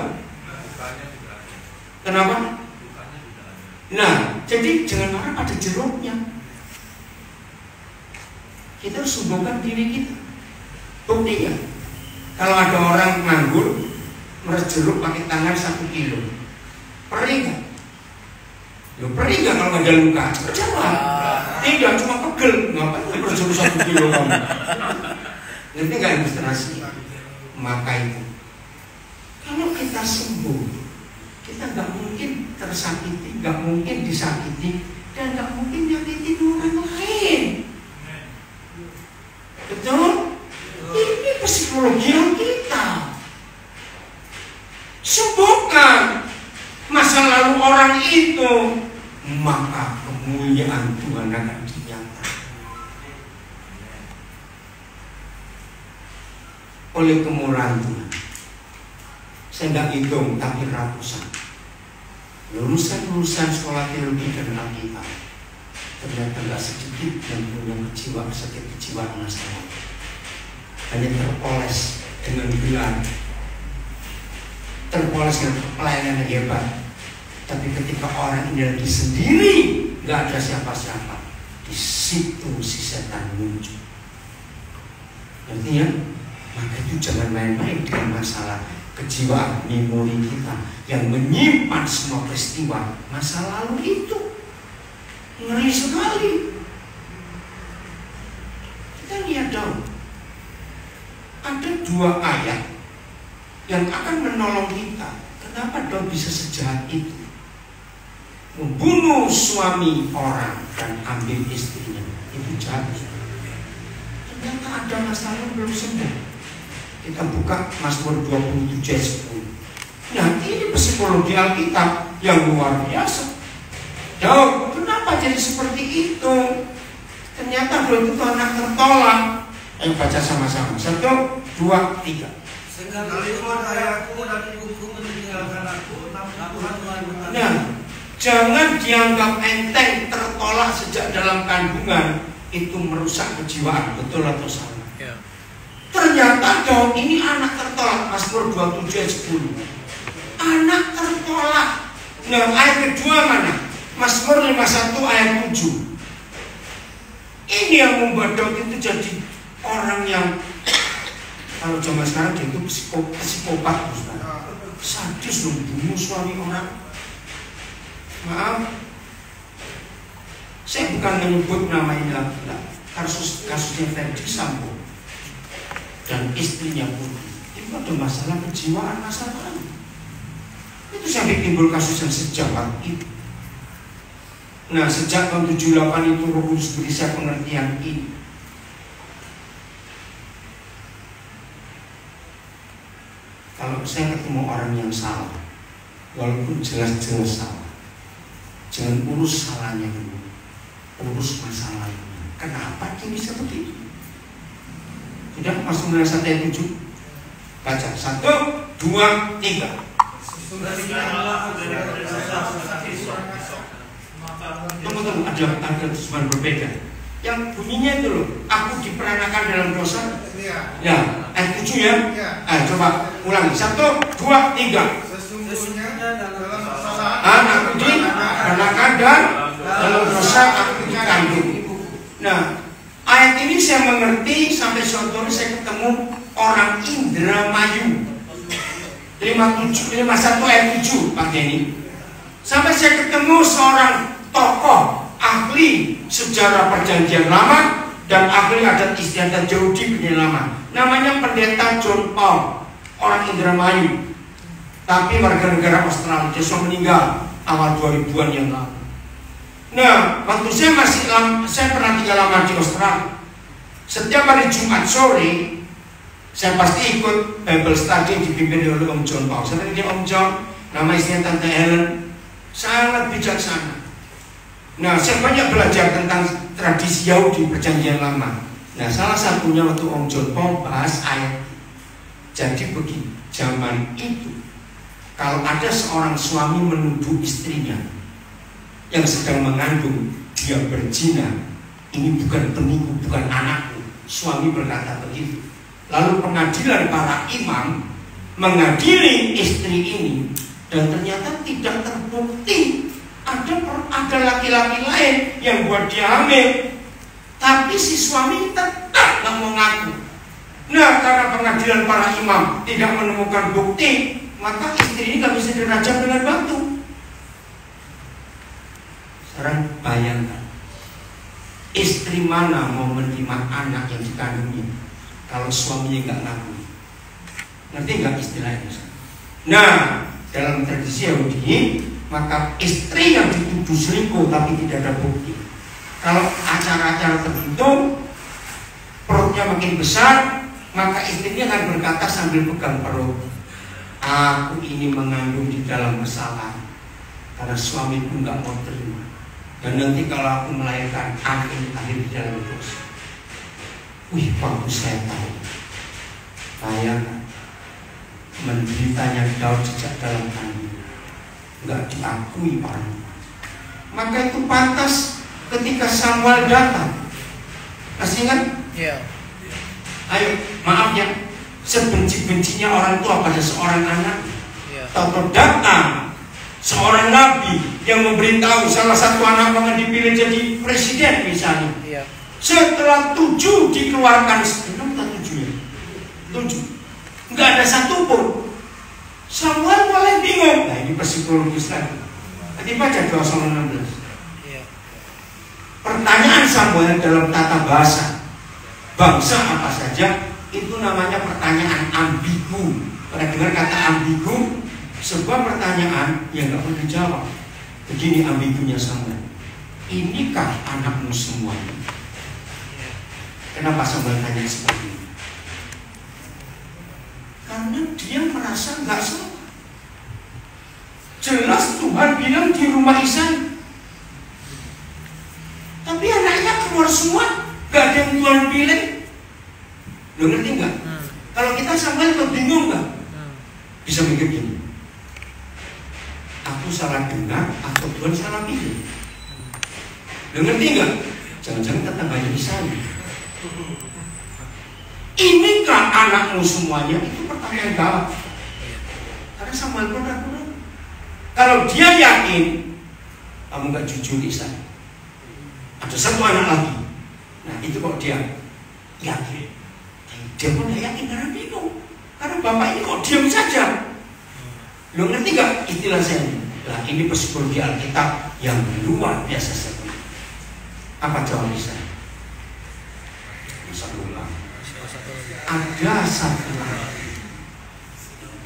Kenapa? Nah, jadi jangan marah pada jeruknya. Kita harus sembuhkan diri kita. Buktinya, kalau ada orang nganggur meres jeruk pakai tangan 1 kilo, perih nggak? Lo perih nggak kalau nggak ada luka? Jawab. Tidak, cuma pegel. Ngapain meres jeruk 1 kilo kamu? Ngerti nggak ilustrasi? Maka itu, kalau kita sembuh, kita nggak mungkin tersakiti, nggak mungkin disakiti, dan nggak mungkin nyakiti orang lain. Betul? Ini psikologi yang kita sembuhkan masa lalu orang itu, maka kemuliaan Tuhan akan dinyatakan. Oleh kemurahan Tuhan, saya nggak hitung tapi ratusan lulusan sekolah teologi dan Alkitab, ternyata nggak sedikit yang punya kejiwaan sakit kejiwaan masalah, hanya terpoles dengan gelar, terpoles dengan pelayanan yang hebat, tapi ketika orang ini lagi sendiri, nggak ada siapa-siapa, di situ si setan muncul. Artinya, maka itu jangan main-main dengan masalah kejiwaan memori kita yang menyimpan semua peristiwa masa lalu itu. Ngeri sekali. Kita lihat dong, ada 2 ayat yang akan menolong kita. Kenapa Daud bisa sejahat itu? Membunuh suami orang dan ambil istrinya. Itu jahat. Ternyata ada masalah yang belum sembuh. Kita buka Mazmur 27 ayat 10. Nah, ini psikologi Alkitab yang luar biasa. Daud, kenapa jadi seperti itu? Ternyata Daud itu anak tertolak. Ayo baca sama-sama. 1, 2, 3. Sekalipun ayahku dan ibuku meninggalkan aku, namun Tuhan berkata, Nah, jangan dianggap enteng tertolak sejak dalam kandungan itu merusak kejiwaan, betul atau salah? Ya. Ternyata Daud ini anak tertolak. Mazmur 27 ayat 10. Anak tertolak. Nah, ayat kedua mana? Mazmur 51 ayat 7. Ini yang membuat Daud itu jadi orang yang, kalau zaman sekarang dia itu psikopat, sadis, membunuh suami orang. Maaf, saya bukan menyebut nama ini lagi. Kasusnya Ferdi Sambo dan istrinya Putri itu ada masalah kejiwaan masa lalu. Itu sampai timbul kasus yang sejawat itu. Nah, sejak tahun 78 itu Roh Kudus beri saya pengertian ini. Kalau saya ketemu orang yang salah, walaupun jelas-jelas salah, jangan urus salahnya dulu, urus masalahnya. Kenapa dia bisa begitu? Sudah masuk mulai 1 ayat 7. Baca 1, 2, 3. Tunggu, ada terjemahan berbeda. Yang bunyinya itu loh, aku diperanakan dalam dosa. Ya, ayat 7 ya. Coba ulangi. 1, 2, 3. sesungguhnya dalam kesalahan Aku diperanakan dan dalam dosa aku dikandung. Nah, ayat ini saya mengerti sampai suatu hari saya ketemu orang Indramayu. 51 ayat 7 Pak Denny. Sampai saya ketemu seorang tokoh ahli sejarah perjanjian lama dan ahli adat istiadat Yahudi perjanjian lama. Namanya Pendeta John Paul, orang Indramayu. Tapi warga negara Australia, dia sudah meninggal awal 2000-an yang lalu. Nah, waktu saya pernah tinggal lama di Australia. Setiap hari Jumat sore saya pasti ikut Bible study yang dipimpin oleh Om John Paul. Saya tanya Om John, nama istrinya Tante Helen, sangat bijaksana. Nah, saya banyak belajar tentang tradisi Yahudi perjanjian lama. Nah, salah satunya waktu Om John Paul bahas ayat. Jadi begini, zaman itu kalau ada seorang suami menuduh istrinya yang sedang mengandung dia berzina, ini bukan penipu, bukan anakku. Suami berkata begitu. Lalu pengadilan para imam mengadili istri ini dan ternyata tidak terbukti ada laki-laki lain yang buat dia hamil, tapi si suami tetap nggak mau ngaku. Nah, karena pengadilan para imam tidak menemukan bukti, maka istri ini nggak bisa dirajam dengan batu. Sekarang bayangkan, istri mana mau menerima anak yang dikandungnya kalau suaminya nggak ngaku? Ngerti nggak istilahnya? Nah, dalam tradisi Yahudi, maka istri yang dituduh selingkuh tapi tidak ada bukti, kalau acara-acara tertentu perutnya makin besar, maka istrinya akan berkata sambil pegang perut, aku ini mengandung di dalam kesalahan karena suamiku nggak mau terima, dan nanti kalau aku melahirkan anak ini lahir di dalam dosa. Wih, waktu saya tahu, bayangkan menderitanya Daud sejak dalam kandungan, nggak diakui orang. Maka itu pantas ketika Samuel datang. Masih ingat? Iya. Ayo, maaf ya, sebenci-bencinya orang tua pada seorang anak, tahu datang seorang nabi yang memberitahu salah satu anak akan dipilih jadi presiden misalnya. Iya. Setelah 7 dikeluarkan, 6 atau 7 ya? 7. Nggak ada satupun. Samuel mulai bingung. Nah, ini psikologis lagi. Nanti baca 2:16. Iya. Pertanyaan Samuel dalam tata bahasa bangsa apa saja itu namanya pertanyaan ambigu. Pernah dengar kata ambigu? Sebuah pertanyaan yang nggak perlu dijawab. Begini ambigunya Samuel. Inikah anakmu semuanya? Kenapa Samuel tanya seperti ini? Karena dia merasa nggak salah. Jelas Tuhan bilang di rumah Isai. Tapi anaknya keluar semua, gak ada yang Tuhan pilih. Lo ngerti nggak? Kalau kita Samuel tuh bingung nggak? Bisa mikir gini. Aku salah dengar atau Tuhan salah pilih? Lo ngerti nggak? Jangan-jangan tetangganya Isai. Inikah anakmu semuanya? Itu pertanyaan gawat. Karena Samuel pun ragu-ragu. Kalau dia yakin kamu gak jujur Isai, ada satu anak lagi. Nah itu kok dia yakin. Dia pun gak yakin karena bingung. Karena bapak ini kok diam saja. Lo ngerti gak istilah saya ini? Nah ini psikologi Alkitab yang luar biasa sekali. Apa jawab Isai? Ada satu lagi.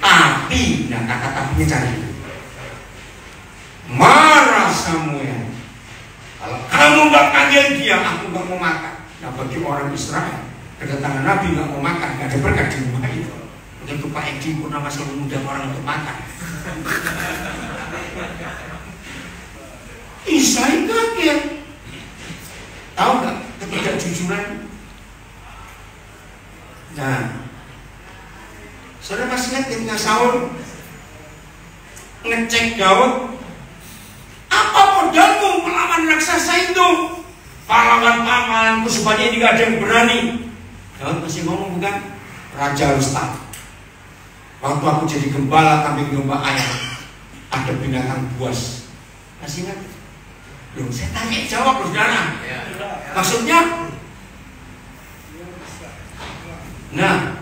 Tapi, nah kata tapinya cari. Marah Samuel. Kalau kamu gak panggil dia, aku gak mau makan. Nah bagi orang Israel, kedatangan Nabi gak mau makan, gak ada berkat di rumah itu. Begitu Pak Edi pun nama selalu mengundang orang untuk makan. Isai kaget. Tahu gak ketidakjujuran? Nah, saudara masih ingat ketika Saul ngecek Daud, apa modalmu melawan raksasa itu? Pahlawan pamanku supaya ini gak ada yang berani. Daud masih ngomong bukan? Raja Rustam. Waktu aku jadi gembala kambing domba ayam, ada binatang buas. Masih ingat? Loh, saya tanya jawab saudara. Maksudnya? Nah,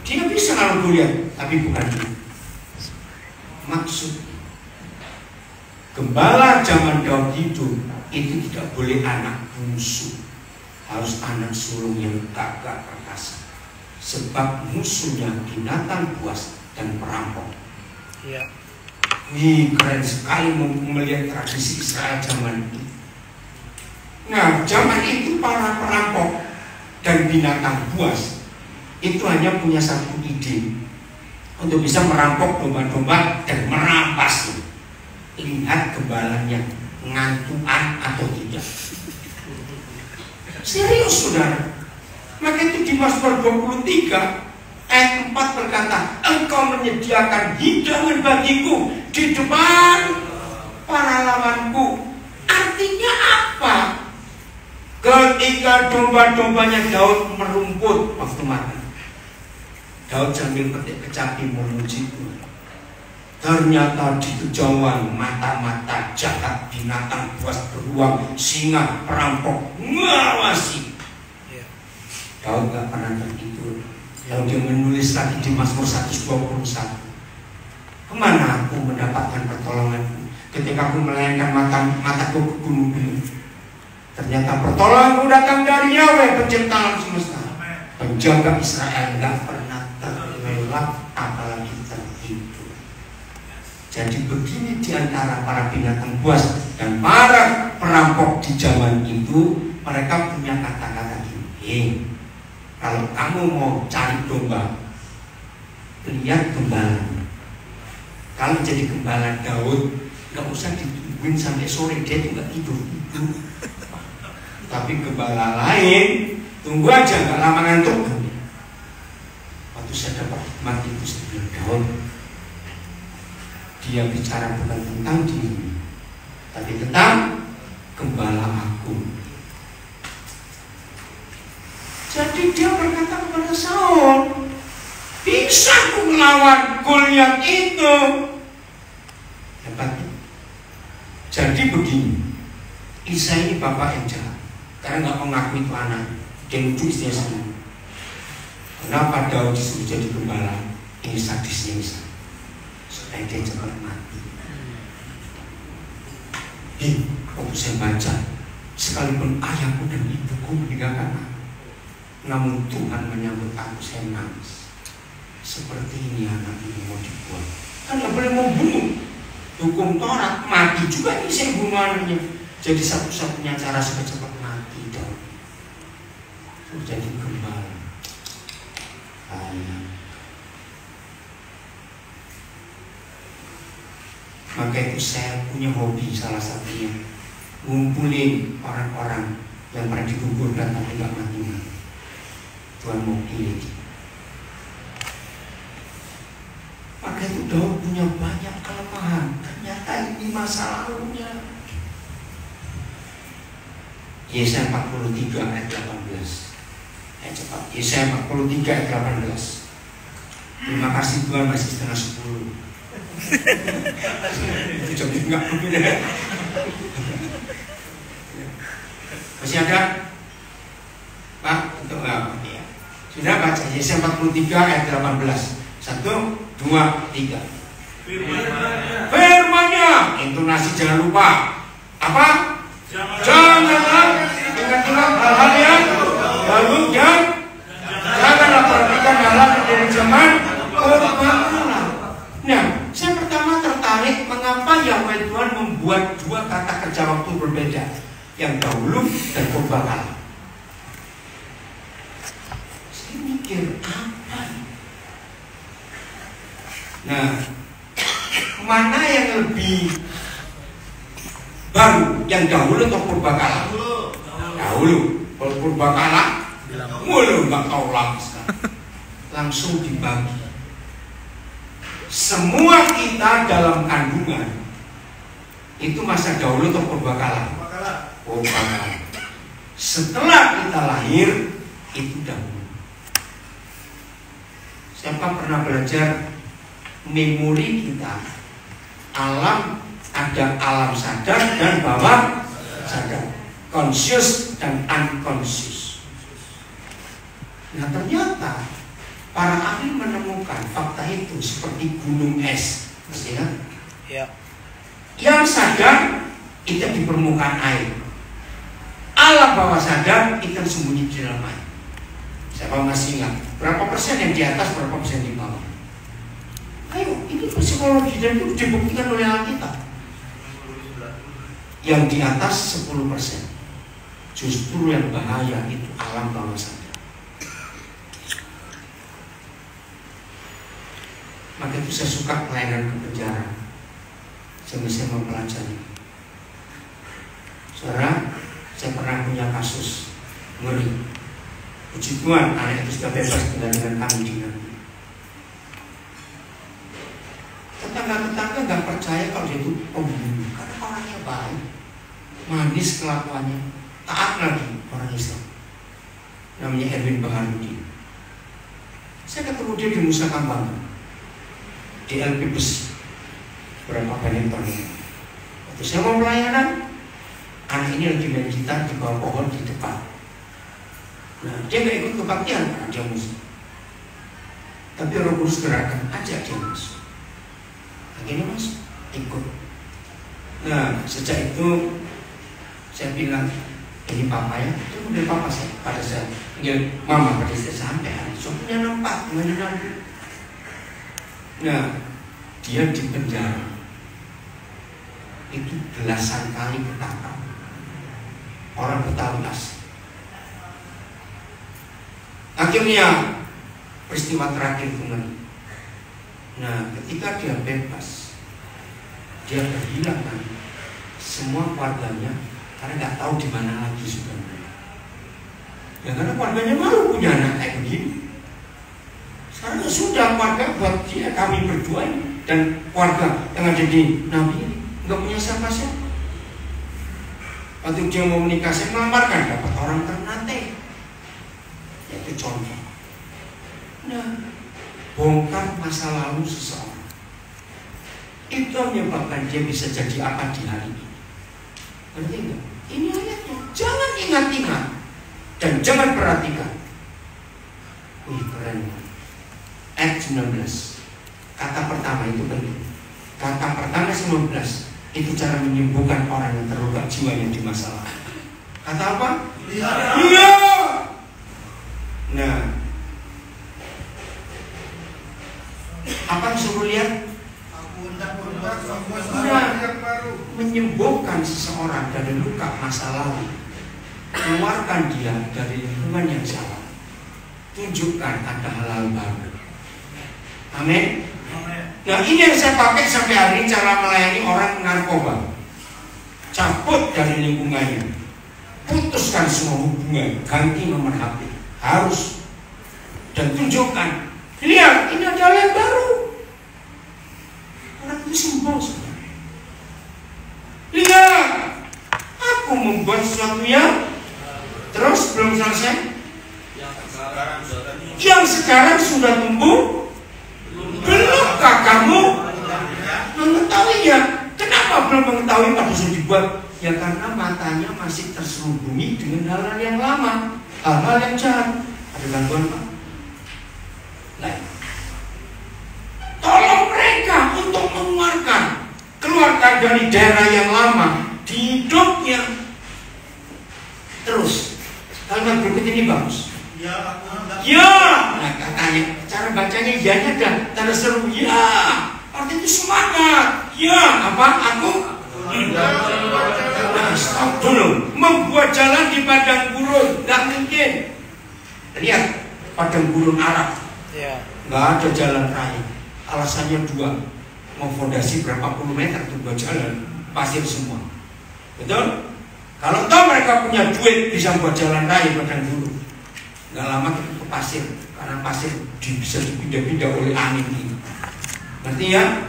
dia bisa kalau kuliah, tapi bukan itu. Maksud gembala zaman Daud itu tidak boleh anak bungsu, harus anak sulung yang gagah perkasa. Sebab musuhnya binatang buas dan perampok. Iya. Wih, keren sekali melihat tradisi Israel zaman itu. Nah, zaman itu para perampok dan binatang buas itu hanya punya satu ide untuk bisa merampok domba-domba dan merampas. Lihat gembalanya ngantuan atau tidak. Serius saudara. Maka itu di Mazmur 23 ayat 4 berkata, engkau menyediakan hidangan bagiku di depan para lawanku. Artinya apa? Ketika domba-dombanya Daud merumput waktu makan, Daud sambil petik kecapi memuji Tuhan. Ternyata di kejauhan mata-mata jahat binatang buas beruang, singa, perampok mengawasi. Daud gak pernah tertidur. Lalu dia menulis lagi di Mazmur 121, kemana aku mendapatkan pertolonganku ketika aku melayangkan mataku ke gunung-gunung? Ternyata pertolonganku datang dari Yahweh pencipta alam semesta. Penjaga Israel gak pernah terlelap apalagi tertidur. Jadi begini diantara para binatang buas dan para perampok di zaman itu, mereka punya kata-kata gini. Kalau kamu mau cari domba, lihat gembala. Kalau jadi gembala Daud, gak usah ditungguin sampai sore, dia itu gak tidur. Tapi gembala lain, tunggu aja, gak lama ngantuk. Waktu saya dapat hikmat itu sebelum Daud, dia bicara bukan tentang diri, tapi tentang gembala aku. Jadi dia berkata kepada Saul, bisa aku melawan Goliat itu? Hebat. Jadi begini, Isai ini bapak yang jahat, karena nggak mengakui itu anak. Dia lucu istrinya sendiri. Kenapa Daud disuruh jadi gembala? Ini sadisnya Isai, supaya dia cepat mati. Waktu saya baca, sekalipun ayahku dan ibuku meninggalkan aku, namun Tuhan menyambut aku, saya nangis. seperti ini anak ini mau dibuang. Kan nggak boleh mau bunuh. Hukum Taurat mati juga ini saya bunuh anaknya. Jadi satu-satunya cara supaya cepat mati dong. Jadi gembala. Maka itu saya punya hobi salah satunya ngumpulin orang-orang yang pernah digugurkan tapi nggak mati-mati. Tuhan mau pilih. Maka itu Daud punya banyak kelemahan. Ternyata ini masa lalunya. Yesaya 43 ayat 18. Cepat. Yesaya 43 ayat 18. Terima kasih Tuhan masih setengah 10. Itu jadi enggak berbeda. Masih ada? Pak, untuk apa ya? Sudah baca Yesaya 43 ayat 18. 1, 2, 3. Firman-Nya. Intonasi jangan lupa. Apa? Janganlah ingat-ingat hal-hal yang lalu dan janganlah perhatikan hal-hal dari zaman berbangkala. Nah, saya pertama tertarik mengapa Yahweh Tuhan membuat dua kata kerja waktu berbeda, yang dahulu dan berbangkala. Saya mikir apa? Nah, mana yang lebih baru, yang dahulu atau purbakala? Dahulu. Kalau purbakala, mulu nggak tahu langsung dibagi. Semua kita dalam kandungan itu masa dahulu atau purbakala? Purbakala. Setelah kita lahir itu dahulu. Siapa pernah belajar memori kita? Alam, ada alam sadar dan bawah sadar, conscious dan unconscious. Nah, ternyata para ahli menemukan fakta itu seperti gunung es, ya. Yang sadar itu di permukaan air, alam bawah sadar itu sembunyi di dalam air. Siapa masih ingat berapa persen yang di atas, berapa persen di bawah? Ayo, ini psikologi dan itu dibuktikan oleh Alkitab. Yang di atas 10%. Justru yang bahaya itu alam bawah sadar. Maka itu saya suka pelayanan ke penjara. Saya bisa mempelajari. Saudara, saya pernah punya kasus ngeri. Puji Tuhan, anak itu sudah bebas dengan kami di Nanti. Tetangga-tetangga nggak percaya kalau dia itu pembunuh, karena orangnya baik, manis kelakuannya, taat lagi orang Islam. Namanya Erwin Baharudin. Saya ketemu dia di Nusa Kambangan, di LP Besi, berapa banyak tahun. Waktu saya mau pelayanan, anak ini lagi main gitar di bawah pohon di depan. Nah, dia nggak ikut kebaktian karena dia muslim. Tapi Roh Kudus gerakan, ajak dia masuk. Akhirnya masuk, ikut. Nah, sejak itu saya bilang, ini papa ya, itu udah papa saya. Pada saat panggil mama, pada saat sampai, so punya tempat, nanti. Nah, dia di penjara. Itu belasan kali ketangkap. Orang Betawi asli. Akhirnya peristiwa terakhir kemarin. Nah, ketika dia bebas, dia kehilangan semua keluarganya karena nggak tahu di mana lagi sudah. Ya karena keluarganya malu punya anak kayak begini. Sekarang sudah keluarga buat dia, kami berdua ini dan keluarga yang ada di Nabi ini nggak punya siapa-siapa. Waktu dia mau menikah, saya melamarkan dapat orang Ternate. Itu contoh. Nah, bongkar masa lalu seseorang itu menyebabkan dia bisa jadi apa di hari ini. Ngerti enggak? Ini ayatnya. Jangan ingat-ingat dan jangan perhatikan. Wih, keren. Ayat 19. Kata pertama itu penting. Kata pertama 19 itu cara menyembuhkan orang yang terluka jiwanya di masalah. Kata apa? Iya. Nah, Apa suruh lihat? Aku hendak membuat sebuah yang baru. Menyembuhkan seseorang dari luka masa lalu, keluarkan dia dari lingkungan yang salah, tunjukkan ada hal baru. Amin. Nah, ini yang saya pakai sampai hari ini cara melayani orang narkoba. Cabut dari lingkungannya, putuskan semua hubungan, ganti nomor HP, harus, dan tunjukkan, lihat ini ada hal yang baru. Orang itu sembuh sebenarnya. Lihat, aku membuat sesuatu yang terus belum selesai. Yang sekarang sudah tumbuh. Belumkah kamu mengetahuinya? Kenapa belum mengetahui pada sudah dibuat? Ya karena matanya masih terselubungi dengan hal-hal yang lama, hal-hal yang jahat. Ada gangguan Pak? Lain. Tolong mereka untuk keluarkan dari daerah yang lama di hidupnya. Terus kalimat berikut ini bagus. Ya, nah katanya cara bacanya ianya dan tanda seru ya, artinya itu semangat. Ya, apa? Aku nah, stop dulu. Membuat jalan di padang gurun, nggak mungkin. Lihat padang gurun Arab, nggak ada jalan raya. Alasannya dua, mau fondasi berapa puluh meter untuk buat jalan, pasir semua. Betul? Kalau tahu mereka punya duit bisa buat jalan raya padang gurun, nggak lama ke pasir, karena pasir bisa dipindah-pindah oleh angin ini. Ngerti ya?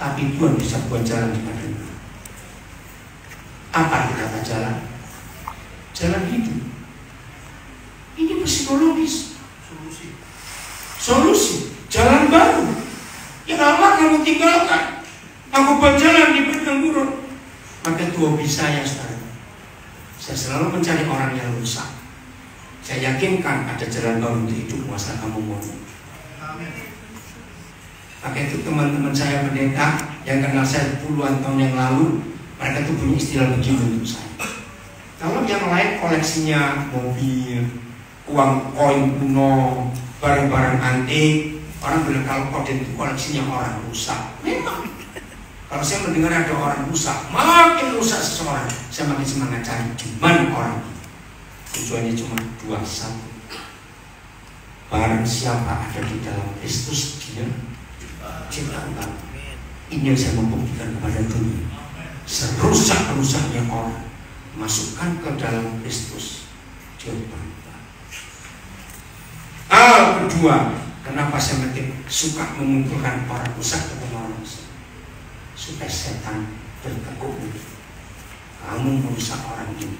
Tapi Tuhan bisa buat jalan di padang gurun. Apa arti kata jalan? Jalan hidup. Ini psikologis. Solusi. Jalan baru. Yang lama kamu tinggalkan. Aku buat jalan di padang gurun. Maka itu hobi saya sekarang. Saya selalu mencari orang yang rusak. Saya yakinkan ada jalan baru untuk hidup masa kamu mau. Maka itu teman-teman saya pendeta yang kenal saya puluhan tahun yang lalu, mereka tuh punya istilah begini untuk saya. Kalau yang lain koleksinya mobil, uang koin kuno, barang-barang antik, orang bilang kalau kode itu koleksinya orang rusak. Memang. Kalau saya mendengar ada orang rusak, makin rusak seseorang, saya makin semangat cari di mana orang itu. Tujuannya cuma dua, satu. Barang siapa ada di dalam Kristus, dia ciptaan baru. Ini yang saya membuktikan kepada dunia. Serusak-rusaknya orang, masukkan ke dalam Kristus, dia berubah. Hal kedua, kenapa saya suka mengumpulkan orang rusak ketemu orang rusak? Supaya setan bertekuk lutut. Kamu merusak orang ini,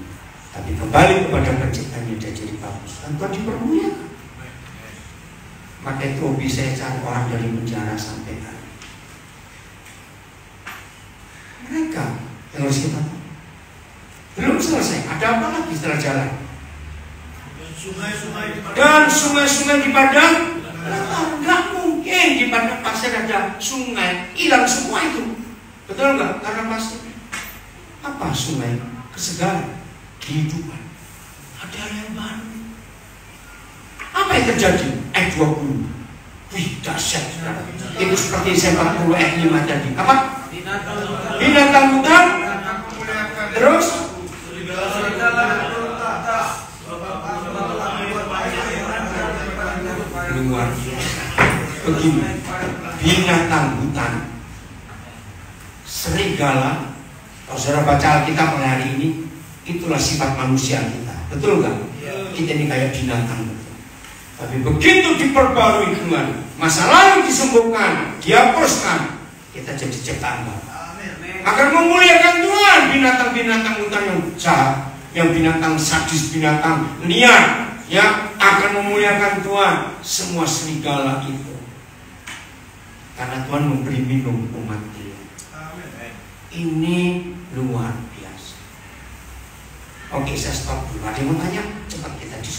tapi kembali kepada penciptanya dia jadi bagus. Tanpa dipermuliakan. Maka itu hobi saya cari orang dari penjara sampai hari. Mereka yang harus kita tahu. Belum selesai, ada apa lagi setelah jalan? Dan sungai-sungai di padang nggak mungkin di padang pasir ada sungai, hilang semua itu. Betul nggak? Karena pasir. Apa sungai? Kesegaran, kehidupan. Ada yang baru. Apa yang terjadi? Ayat 20. Wih, dahsyat. Itu seperti saya 40 ayat 5 tadi. Apa? Binatang hutan. Terus? Luar biasa. Begini, binatang hutan, serigala. Kalau saudara baca Alkitab hari ini, itulah sifat manusia kita. Betul nggak? Kita ini kayak binatang. Tapi begitu diperbarui Tuhan, masa lalu disembuhkan, dihapuskan, kita jadi ciptaan baru. Akan memuliakan Tuhan. Binatang-binatang hutan yang jahat, yang binatang sadis, binatang liar, ya akan memuliakan Tuhan. Semua serigala itu, karena Tuhan memberi minum umat Dia. Ini luar biasa. Oke, saya stop dulu. Ada yang mau tanya? Cepat kita diskusi.